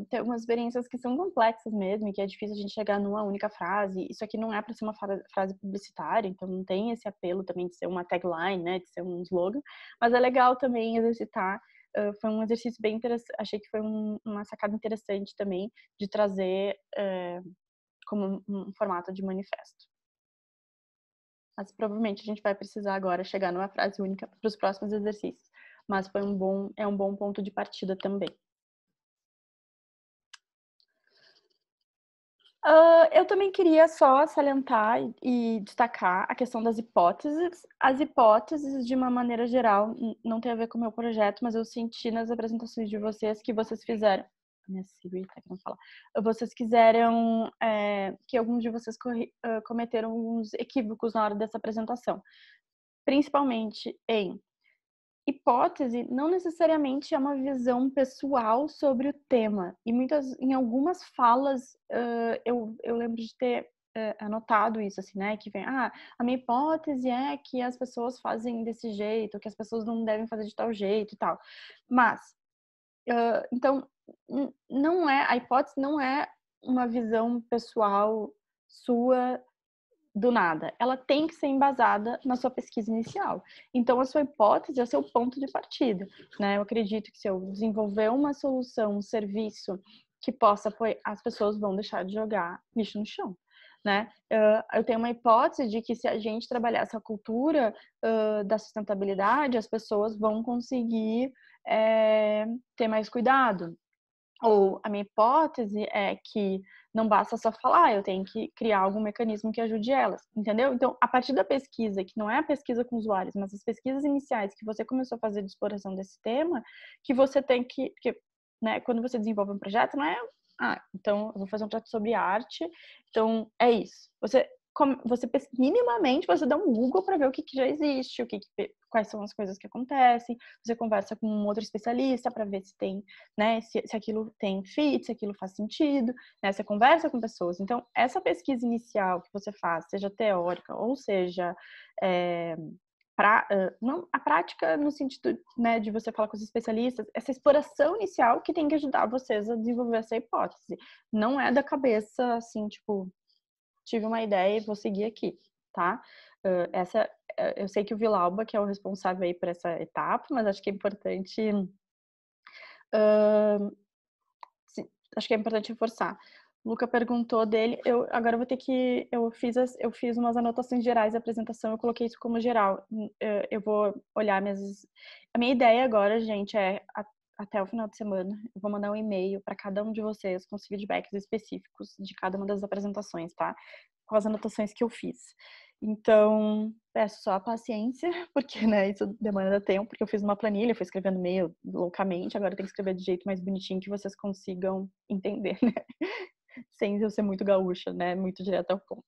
tem algumas experiências que são complexas mesmo, e que é difícil a gente chegar numa única frase. Isso aqui não é para ser uma frase publicitária, então não tem esse apelo também de ser uma tagline, né, de ser um slogan, mas é legal também exercitar. Foi um exercício bem interessante, achei que foi uma sacada interessante também de trazer como um formato de manifesto. Mas provavelmente a gente vai precisar agora chegar numa frase única para os próximos exercícios. Mas é um bom ponto de partida também. Eu também queria só salientar e destacar a questão das hipóteses. As hipóteses, de uma maneira geral, não tem a ver com o meu projeto, mas eu senti nas apresentações de vocês que vocês fizeram. Minha Siri tá querendo falar. Vocês quiseram que alguns de vocês cometeram alguns equívocos na hora dessa apresentação. Principalmente em hipótese não necessariamente é uma visão pessoal sobre o tema. E em algumas falas, eu lembro de ter anotado isso, assim, né? Que vem, a minha hipótese é que as pessoas fazem desse jeito, que as pessoas não devem fazer de tal jeito e tal. Mas, então, a hipótese não é uma visão pessoal sua do nada. Ela tem que ser embasada na sua pesquisa inicial. Então, a sua hipótese é o seu ponto de partida, né? Eu acredito que se eu desenvolver uma solução, um serviço que possa apoiar, as pessoas vão deixar de jogar lixo no chão, né? Eu tenho uma hipótese de que se a gente trabalhar essa cultura da sustentabilidade, as pessoas vão conseguir ter mais cuidado. Ou a minha hipótese é que não basta só falar, eu tenho que criar algum mecanismo que ajude elas, entendeu? Então, a partir da pesquisa, que não é a pesquisa com usuários, mas as pesquisas iniciais que você começou a fazer de exploração desse tema, que você tem que, né, quando você desenvolve um projeto, não é, então eu vou fazer um projeto sobre arte, então é isso. Minimamente você dá um Google para ver o que já existe, quais são as coisas que acontecem, você conversa com um outro especialista para ver se tem, né, se aquilo tem fit, se aquilo faz sentido, né, você conversa com pessoas. Então, essa pesquisa inicial que você faz, seja teórica ou seja a prática no sentido, né, de você falar com os especialistas, essa exploração inicial que tem que ajudar vocês a desenvolver essa hipótese. Não é da cabeça, assim, tipo, tive uma ideia e vou seguir aqui, tá? Eu sei que o Vilauba, que é o responsável aí por essa etapa, mas acho que é importante acho que é importante reforçar. O Luca perguntou dele, agora eu vou ter que, eu fiz umas anotações gerais da apresentação, eu coloquei isso como geral. Eu vou olhar a minha ideia agora, gente, é até o final de semana, eu vou mandar um e-mail para cada um de vocês com os feedbacks específicos de cada uma das apresentações, tá? Com as anotações que eu fiz. Então, peço só a paciência, porque, né, isso demanda tempo, porque eu fiz uma planilha, fui escrevendo meio loucamente, agora eu tenho que escrever de jeito mais bonitinho que vocês consigam entender, né? Sem eu ser muito gaúcha, né? Muito direto ao ponto.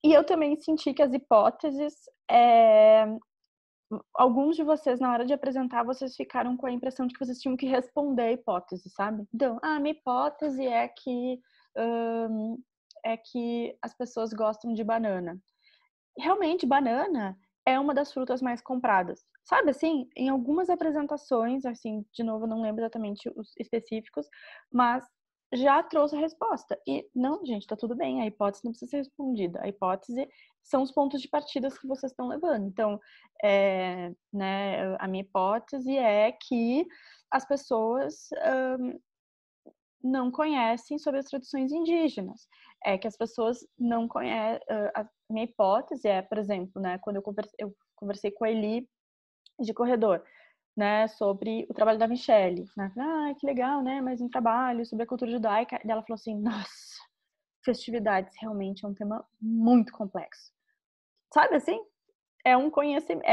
E eu também senti que as hipóteses, alguns de vocês, na hora de apresentar, vocês ficaram com a impressão de que vocês tinham que responder a hipótese, sabe? Então, minha hipótese é que as pessoas gostam de banana. Realmente, banana é uma das frutas mais compradas. Sabe, assim, em algumas apresentações, assim, de novo, não lembro exatamente os específicos, mas já trouxe a resposta. E não, gente, tá tudo bem, a hipótese não precisa ser respondida. A hipótese são os pontos de partida que vocês estão levando. Então, né, a minha hipótese é que as pessoas não conhecem sobre as tradições indígenas. É que as pessoas não conhecem. A minha hipótese é, por exemplo, né, quando eu conversei com a Eli de corredor, né, sobre o trabalho da Michelle, né? Ah, que legal, né? Mais um trabalho sobre a cultura judaica. E ela falou assim: nossa, festividades realmente é um tema muito complexo. Sabe assim? É um conhecimento,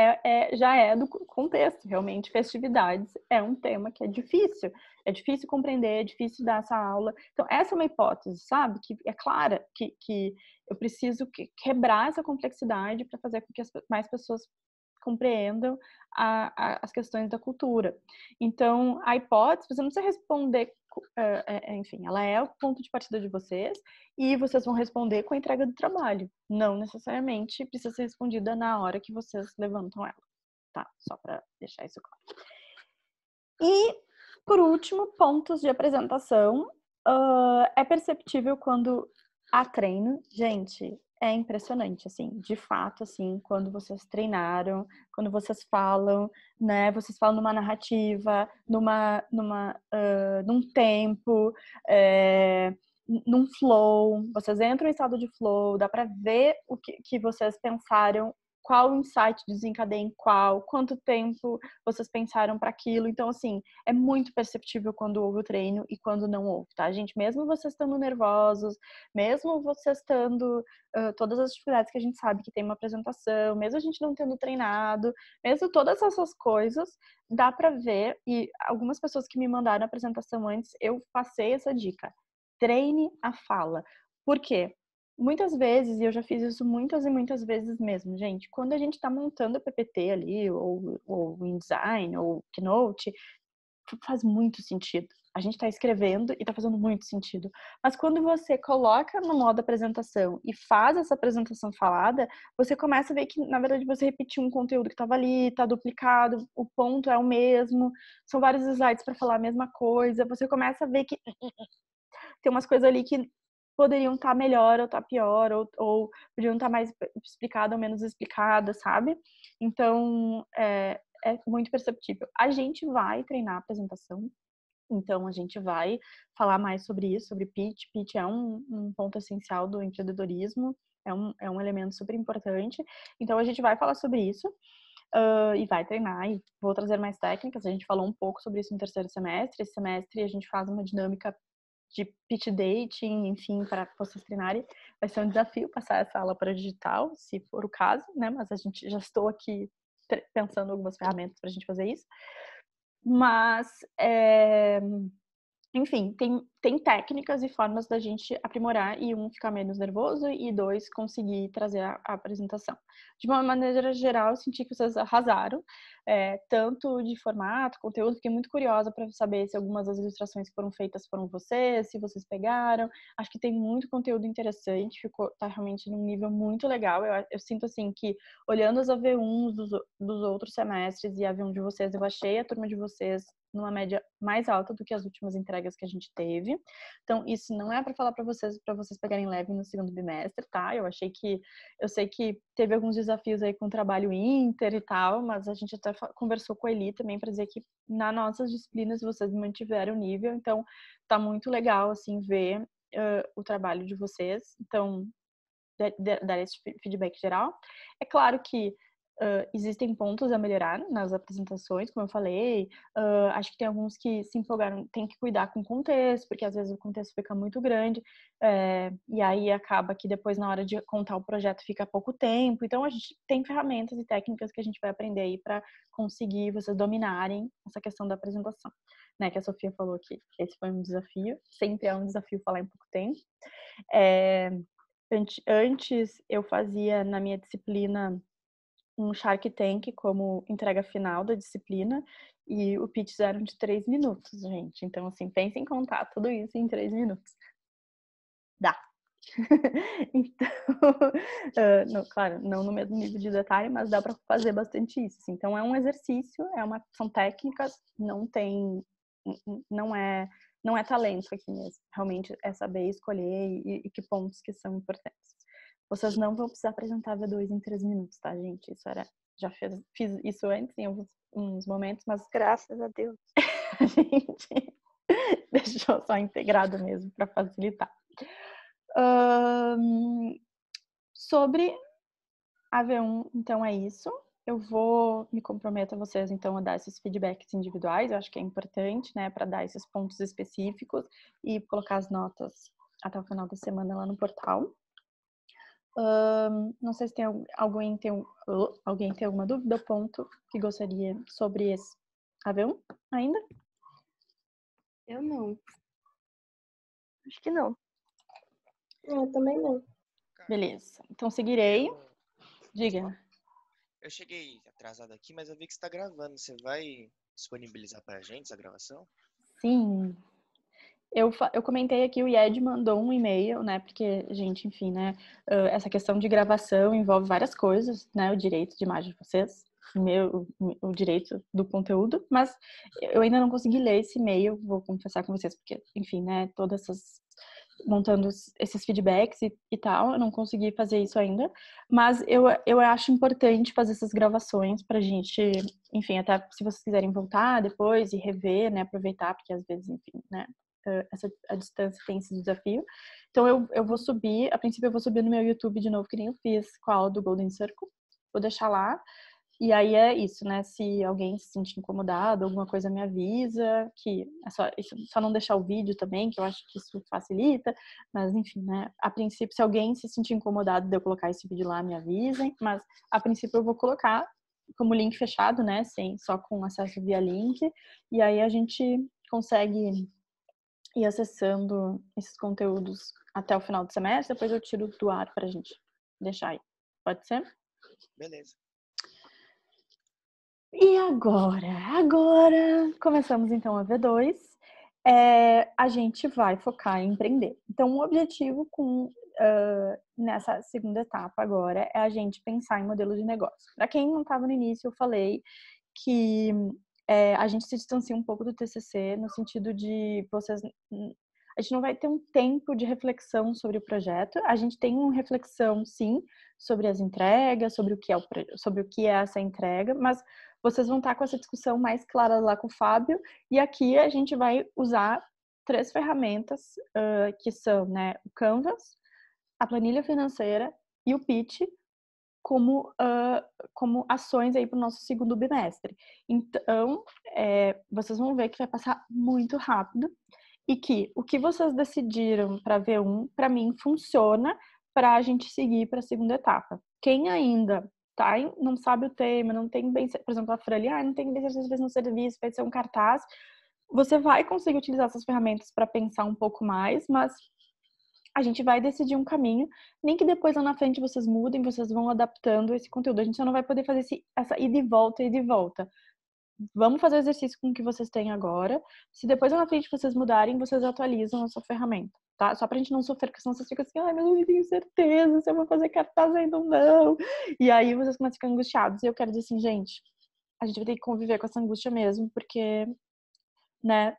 já é do contexto, realmente. Festividades é um tema que é difícil compreender, é difícil dar essa aula. Então, essa é uma hipótese, sabe? Que é clara que eu preciso quebrar essa complexidade para fazer com que mais pessoas compreendam as questões da cultura. Então, a hipótese, você não precisa responder, enfim, ela é o ponto de partida de vocês e vocês vão responder com a entrega do trabalho. Não necessariamente precisa ser respondida na hora que vocês levantam ela, tá? Só para deixar isso claro. E, por último, pontos de apresentação. É perceptível quando há treino. Gente, é impressionante, assim, de fato, assim, quando vocês treinaram, quando vocês falam, né, vocês falam numa narrativa, num tempo, num flow, vocês entram em estado de flow, dá pra ver o que vocês pensaram, qual insight desencadeia em qual, quanto tempo vocês pensaram para aquilo. Então, assim, é muito perceptível quando houve o treino e quando não houve, tá, gente? Mesmo vocês estando nervosos, mesmo vocês estando todas as dificuldades que a gente sabe que tem uma apresentação, mesmo a gente não tendo treinado, mesmo todas essas coisas, dá para ver. E algumas pessoas que me mandaram a apresentação antes, eu passei essa dica: treine a fala. Por quê? Muitas vezes, e eu já fiz isso muitas e muitas vezes mesmo, gente, quando a gente está montando a PPT ali, ou InDesign, ou Keynote, faz muito sentido. A gente está escrevendo e está fazendo muito sentido. Mas quando você coloca no modo apresentação e faz essa apresentação falada, você começa a ver que, na verdade, você repetiu um conteúdo que estava ali, está duplicado, o ponto é o mesmo, são vários slides para falar a mesma coisa. Você começa a ver que tem umas coisas ali que poderiam estar melhor ou estar pior, ou podiam estar mais explicada ou menos explicada, sabe? Então, é muito perceptível. A gente vai treinar a apresentação, então a gente vai falar mais sobre isso, sobre pitch. Pitch é um ponto essencial do empreendedorismo, é um elemento super importante. Então a gente vai falar sobre isso. E vai treinar, e vou trazer mais técnicas. A gente falou um pouco sobre isso no terceiro semestre. Esse semestre a gente faz uma dinâmica de pitch dating, enfim, para vocês treinarem. Vai ser um desafio passar essa aula para digital, se for o caso, né? Mas a gente já estou aqui pensando em algumas ferramentas para a gente fazer isso. Mas, enfim, tem técnicas e formas da gente aprimorar e ficar menos nervoso e conseguir trazer a apresentação. De uma maneira geral, eu senti que vocês arrasaram, tanto de formato, conteúdo. Fiquei muito curiosa para saber se algumas das ilustrações que foram feitas foram vocês, se vocês pegaram. Acho que tem muito conteúdo interessante, tá realmente num nível muito legal. Eu sinto, assim, que olhando as AV1s dos outros semestres e a AV1 de vocês, eu achei a turma de vocês numa média mais alta do que as últimas entregas que a gente teve. Então, isso não é para falar para vocês pegarem leve no segundo bimestre, tá? Eu sei que teve alguns desafios aí com o trabalho inter e tal, mas a gente até conversou com a Eli também para dizer que nas nossas disciplinas vocês mantiveram o nível, então tá muito legal, assim, ver o trabalho de vocês. Então, dar esse feedback geral. É claro que existem pontos a melhorar nas apresentações, como eu falei. Acho que tem alguns que se empolgaram, tem que cuidar com o contexto, porque às vezes o contexto fica muito grande, e aí acaba que depois, na hora de contar o projeto, fica pouco tempo. Então, a gente tem ferramentas e técnicas que a gente vai aprender aí para conseguir vocês dominarem essa questão da apresentação, né? Que a Sofia falou que esse foi um desafio, sempre é um desafio falar em pouco tempo. Antes, eu fazia na minha disciplina um Shark Tank como entrega final da disciplina, e o pitch eram de 3 minutos, gente. Então, assim, pensem em contar tudo isso em 3 minutos. Dá. Então, claro, não no mesmo nível de detalhe, mas dá para fazer bastante isso. Assim. Então, é um exercício, são técnicas, não é talento aqui mesmo. Realmente é saber escolher e que pontos que são importantes. Vocês não vão precisar apresentar V2 em 3 minutos, tá, gente? Já fiz isso antes em uns momentos, mas graças a Deus. A gente Deixou só integrado mesmo para facilitar. Sobre a V1, então é isso. Eu vou me comprometer a vocês, então, a dar esses feedbacks individuais. Eu acho que é importante, né, para dar esses pontos específicos e colocar as notas até o final da semana lá no portal. Não sei se tem alguém tem alguma dúvida ou ponto que gostaria sobre esse AV1 ainda? Eu não. Acho que não. Eu também não. Beleza. Então seguirei. Diga. Eu cheguei atrasado aqui, mas eu vi que você tá gravando. Você vai disponibilizar pra gente essa gravação? Sim. Eu comentei aqui, o IED mandou um e-mail, né? Porque, gente, enfim, né? Essa questão de gravação envolve várias coisas, né? O direito de imagem de vocês, o direito do conteúdo, mas eu ainda não consegui ler esse e-mail, vou confessar com vocês, porque, enfim, né? Todas essas montando esses feedbacks e tal, eu não consegui fazer isso ainda, mas eu acho importante fazer essas gravações pra gente, enfim, até se vocês quiserem voltar depois e rever, né, aproveitar, porque às vezes, enfim, né, a distância tem esse desafio. Então eu vou subir, a princípio eu vou subir no meu YouTube de novo, que nem eu fiz com a aula do Golden Circle, vou deixar lá. E aí é isso, né? Se alguém se sentir incomodado, alguma coisa me avisa, que é só não deixar o vídeo também, que eu acho que isso facilita. Mas enfim, né? A princípio, se alguém se sentir incomodado de eu colocar esse vídeo lá, me avisem. Mas a princípio eu vou colocar como link fechado, né? Só com acesso via link. E aí a gente consegue ir acessando esses conteúdos até o final do semestre. Depois eu tiro do ar pra gente deixar aí. Pode ser? Beleza. E agora, começamos então a V2, a gente vai focar em empreender. Então, o objetivo nessa segunda etapa agora é a gente pensar em modelo de negócio. Para quem não estava no início, eu falei que a gente se distancia um pouco do TCC no sentido de a gente não vai ter um tempo de reflexão sobre o projeto. A gente tem uma reflexão, sim, sobre as entregas, sobre o que é essa entrega, mas vocês vão estar com essa discussão mais clara lá com o Fábio. E aqui a gente vai usar 3 ferramentas que são, né, o Canvas, a planilha financeira e o Pitch como ações aí para o nosso segundo bimestre. Então, vocês vão ver que vai passar muito rápido e que o que vocês decidiram para V1, para mim, funciona para a gente seguir para a segunda etapa. Quem ainda não sabe o tema, não tem bem, por exemplo, a Frali, não tem bem certeza no serviço, vai ser um cartaz, você vai conseguir utilizar essas ferramentas para pensar um pouco mais, mas a gente vai decidir um caminho, nem que depois lá na frente vocês mudem, vocês vão adaptando esse conteúdo. A gente só não vai poder fazer essa ida e volta. Vamos fazer o exercício com o que vocês têm agora. Se depois lá na frente vocês mudarem, vocês atualizam a sua ferramenta, tá? Só pra gente não sofrer, porque senão vocês ficam assim, ai, mas eu não tenho certeza se eu vou fazer cartaz ainda ou não. E aí vocês começam a ficar angustiados. E eu quero dizer assim, gente, a gente vai ter que conviver com essa angústia mesmo, porque, né,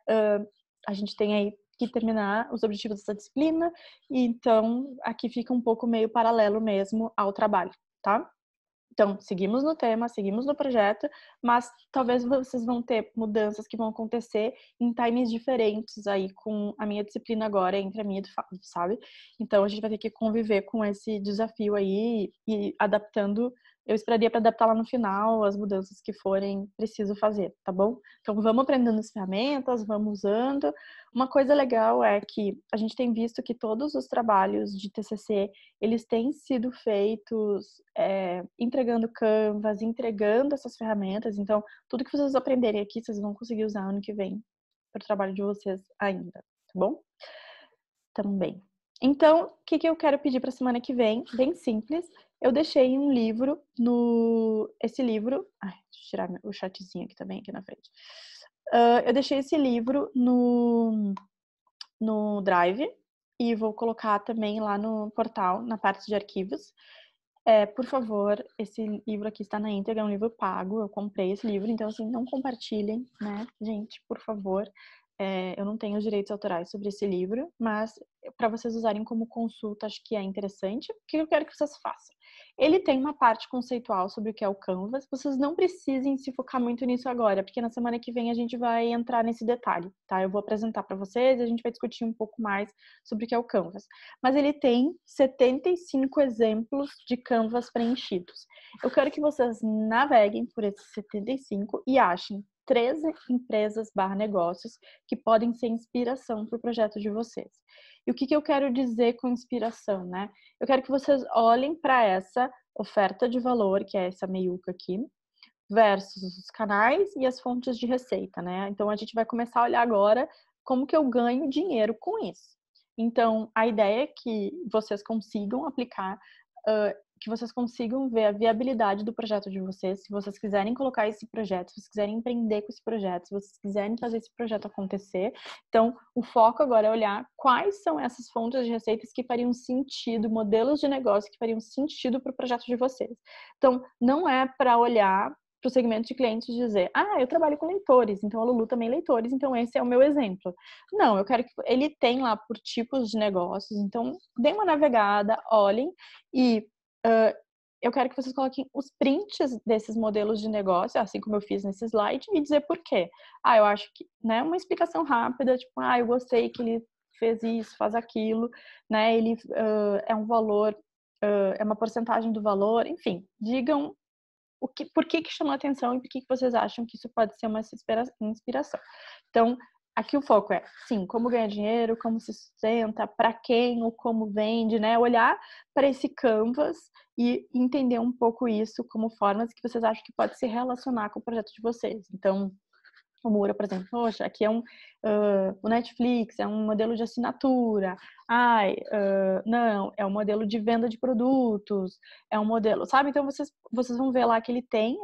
a gente tem aí que terminar os objetivos dessa disciplina, e então aqui fica um pouco meio paralelo mesmo ao trabalho, tá? Então, seguimos no tema, seguimos no projeto, mas talvez vocês vão ter mudanças que vão acontecer em times diferentes aí com a minha disciplina agora, entre a minha e do Fábio, sabe? Então, a gente vai ter que conviver com esse desafio aí e adaptando. Eu esperaria para adaptar lá no final as mudanças que forem preciso fazer, tá bom? Então, vamos aprendendo as ferramentas, vamos usando. Uma coisa legal é que a gente tem visto que todos os trabalhos de TCC, eles têm sido feitos entregando Canvas, entregando essas ferramentas. Então, tudo que vocês aprenderem aqui, vocês vão conseguir usar ano que vem para o trabalho de vocês ainda, tá bom? Também. Então, o que eu quero pedir para a semana que vem? Bem simples. Eu deixei um livro esse livro... Ai, deixa eu tirar o chatzinho aqui também, aqui na frente. Eu deixei esse livro no Drive e vou colocar também lá no portal, na parte de arquivos. Por favor, esse livro aqui está na íntegra, é um livro pago, eu comprei esse livro, então assim, não compartilhem, né, gente, por favor. Eu não tenho os direitos autorais sobre esse livro, mas para vocês usarem como consulta, acho que é interessante. O que eu quero que vocês façam? Ele tem uma parte conceitual sobre o que é o Canvas. Vocês não precisem se focar muito nisso agora, porque na semana que vem a gente vai entrar nesse detalhe, tá? Eu vou apresentar para vocês e a gente vai discutir um pouco mais sobre o que é o Canvas. Mas ele tem 75 exemplos de Canvas preenchidos. Eu quero que vocês naveguem por esses 75 e achem 13 empresas/negócios que podem ser inspiração para o projeto de vocês. E o que eu quero dizer com inspiração, né? Eu quero que vocês olhem para essa oferta de valor, que é essa meiuca aqui, versus os canais e as fontes de receita, né? Então, a gente vai começar a olhar agora como que eu ganho dinheiro com isso. Então, a ideia é que vocês consigam aplicar, que vocês consigam ver a viabilidade do projeto de vocês, se vocês quiserem colocar esse projeto, se vocês quiserem empreender com esse projeto, se vocês quiserem fazer esse projeto acontecer. Então, o foco agora é olhar quais são essas fontes de receitas que fariam sentido, modelos de negócio que fariam sentido para o projeto de vocês. Então, não é para olhar para o segmento de clientes e dizer, eu trabalho com leitores, então a Lulu também é leitores, então esse é o meu exemplo. Não, eu quero que ele tem lá por tipos de negócios, então dê uma navegada, olhem e eu quero que vocês coloquem os prints desses modelos de negócio, assim como eu fiz nesse slide, e dizer por quê. Eu acho que, né, uma explicação rápida, tipo, eu gostei que ele fez isso, faz aquilo, né, ele é um valor, é uma porcentagem do valor, enfim, digam por que chamou a atenção e por que vocês acham que isso pode ser uma inspiração. Então, aqui o foco é, sim, como ganhar dinheiro, como se sustenta, para quem ou como vende, né? Olhar para esse canvas e entender um pouco isso como formas que vocês acham que pode se relacionar com o projeto de vocês. Então, o Mura, por exemplo, poxa, aqui é o Netflix, é um modelo de assinatura. Não, é um modelo de venda de produtos, é um modelo, sabe? Então, vocês vão ver lá que ele tem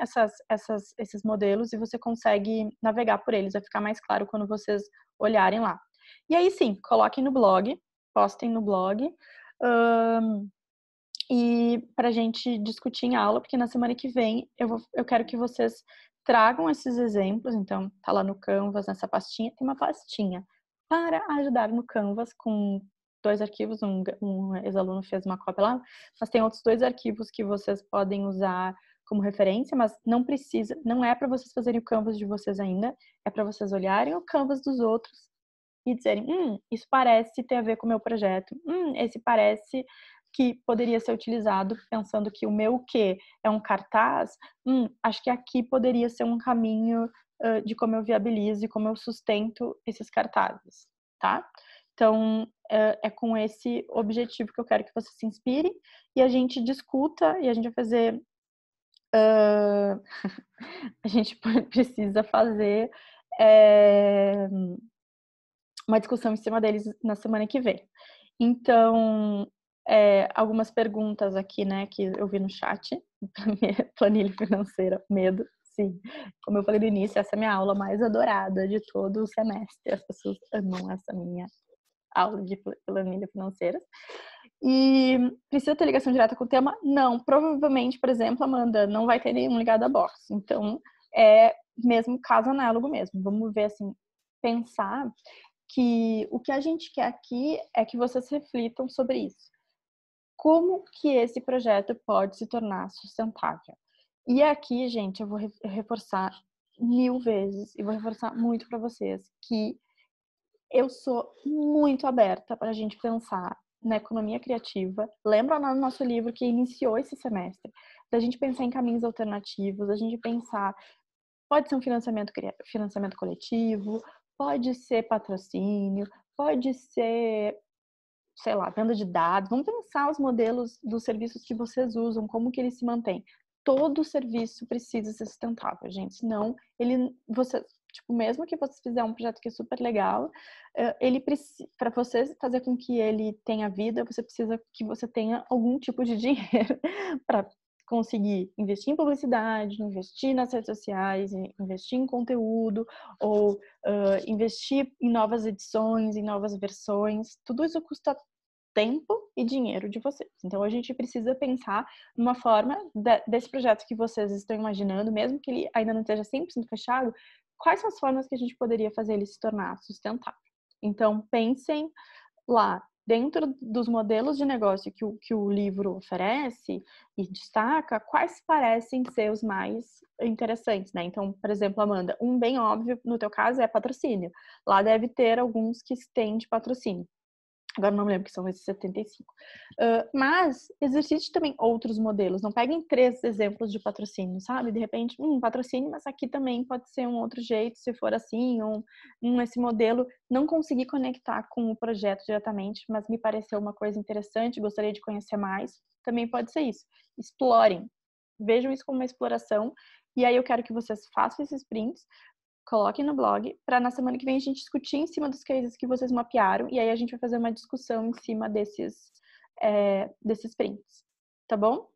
esses modelos e você consegue navegar por eles. Vai ficar mais claro quando vocês olharem lá. E aí, sim, coloquem no blog, postem no blog. E para a gente discutir em aula, porque na semana que vem eu quero que vocês tragam esses exemplos. Então, tá lá no Canvas, nessa pastinha, tem uma pastinha para ajudar no Canvas com 2 arquivos, um ex-aluno fez uma cópia lá, mas tem outros 2 arquivos que vocês podem usar como referência, mas não é para vocês fazerem o Canvas de vocês ainda, é para vocês olharem o Canvas dos outros e dizerem, isso parece ter a ver com o meu projeto, esse parece que poderia ser utilizado pensando que o meu quê é um cartaz, acho que aqui poderia ser um caminho de como eu viabilizo e como eu sustento esses cartazes, tá? Então, é com esse objetivo que eu quero que você se inspire e a gente discuta e a gente vai fazer... a gente precisa fazer uma discussão em cima deles na semana que vem. Então, algumas perguntas aqui, né, que eu vi no chat. Planilha financeira, medo, sim. Como eu falei no início, essa é a minha aula mais adorada de todo o semestre. As pessoas amam essa minha aula de planilha financeira. E precisa ter ligação direta com o tema? Não. Provavelmente, por exemplo, Amanda, não vai ter nenhum ligado à box. Então, é mesmo caso análogo mesmo. Vamos ver, assim, pensar que o que a gente quer aqui é que vocês reflitam sobre isso. Como que esse projeto pode se tornar sustentável? E aqui, gente, eu vou reforçar 1000 vezes e vou reforçar muito para vocês que eu sou muito aberta para a gente pensar na economia criativa. Lembra lá no nosso livro que iniciou esse semestre, da gente pensar em caminhos alternativos, da gente pensar, pode ser um financiamento coletivo, pode ser patrocínio, pode ser, sei lá, venda de dados. Vamos pensar os modelos dos serviços que vocês usam, como que eles se mantêm. Todo serviço precisa ser sustentável, gente. Senão, mesmo que você fizer um projeto que é super legal, ele precisa, para você fazer com que ele tenha vida, você precisa que você tenha algum tipo de dinheiro para conseguir investir em publicidade, investir nas redes sociais, investir em conteúdo, ou investir em novas edições, em novas versões. Tudo isso custa tempo e dinheiro de vocês. Então, a gente precisa pensar uma forma desse projeto que vocês estão imaginando, mesmo que ele ainda não esteja 100% fechado, quais são as formas que a gente poderia fazer ele se tornar sustentável. Então, pensem lá dentro dos modelos de negócio que o livro oferece e destaca, quais parecem ser os mais interessantes, né? Então, por exemplo, Amanda, um bem óbvio no teu caso é patrocínio. Lá deve ter alguns que têm de patrocínio. Agora não me lembro que são esses 75. Mas existe também outros modelos. Não peguem 3 exemplos de patrocínio, sabe? De repente, patrocínio, mas aqui também pode ser um outro jeito, se for assim, esse modelo. Não consegui conectar com o projeto diretamente, mas me pareceu uma coisa interessante, gostaria de conhecer mais. Também pode ser isso. Explorem. Vejam isso como uma exploração. E aí eu quero que vocês façam esses prints, coloquem no blog, para na semana que vem a gente discutir em cima dos cases que vocês mapearam, e aí a gente vai fazer uma discussão em cima desses prints, tá bom?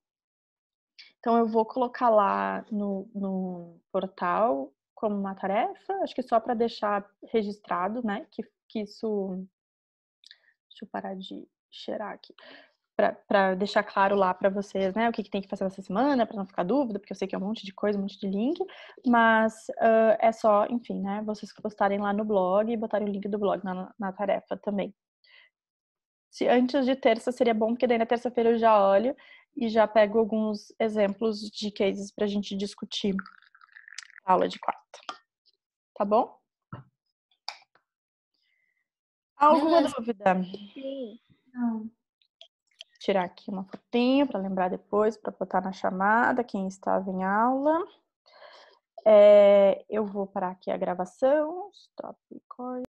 Então eu vou colocar lá no portal como uma tarefa, acho que só para deixar registrado, né, que isso... Deixa eu parar de cheirar aqui. Para deixar claro lá para vocês, né, o que tem que fazer essa semana, para não ficar dúvida, porque eu sei que é um monte de coisa, um monte de link, mas é só, enfim, né, vocês postarem lá no blog e botarem o link do blog na tarefa também. Antes de terça seria bom, porque daí na terça-feira eu já olho e já pego alguns exemplos de cases pra gente discutir na aula de quarta. Tá bom? Alguma dúvida? Sim. Não. Tirar aqui uma fotinho para lembrar depois, para botar na chamada quem estava em aula. Eu vou parar aqui a gravação. Stop record.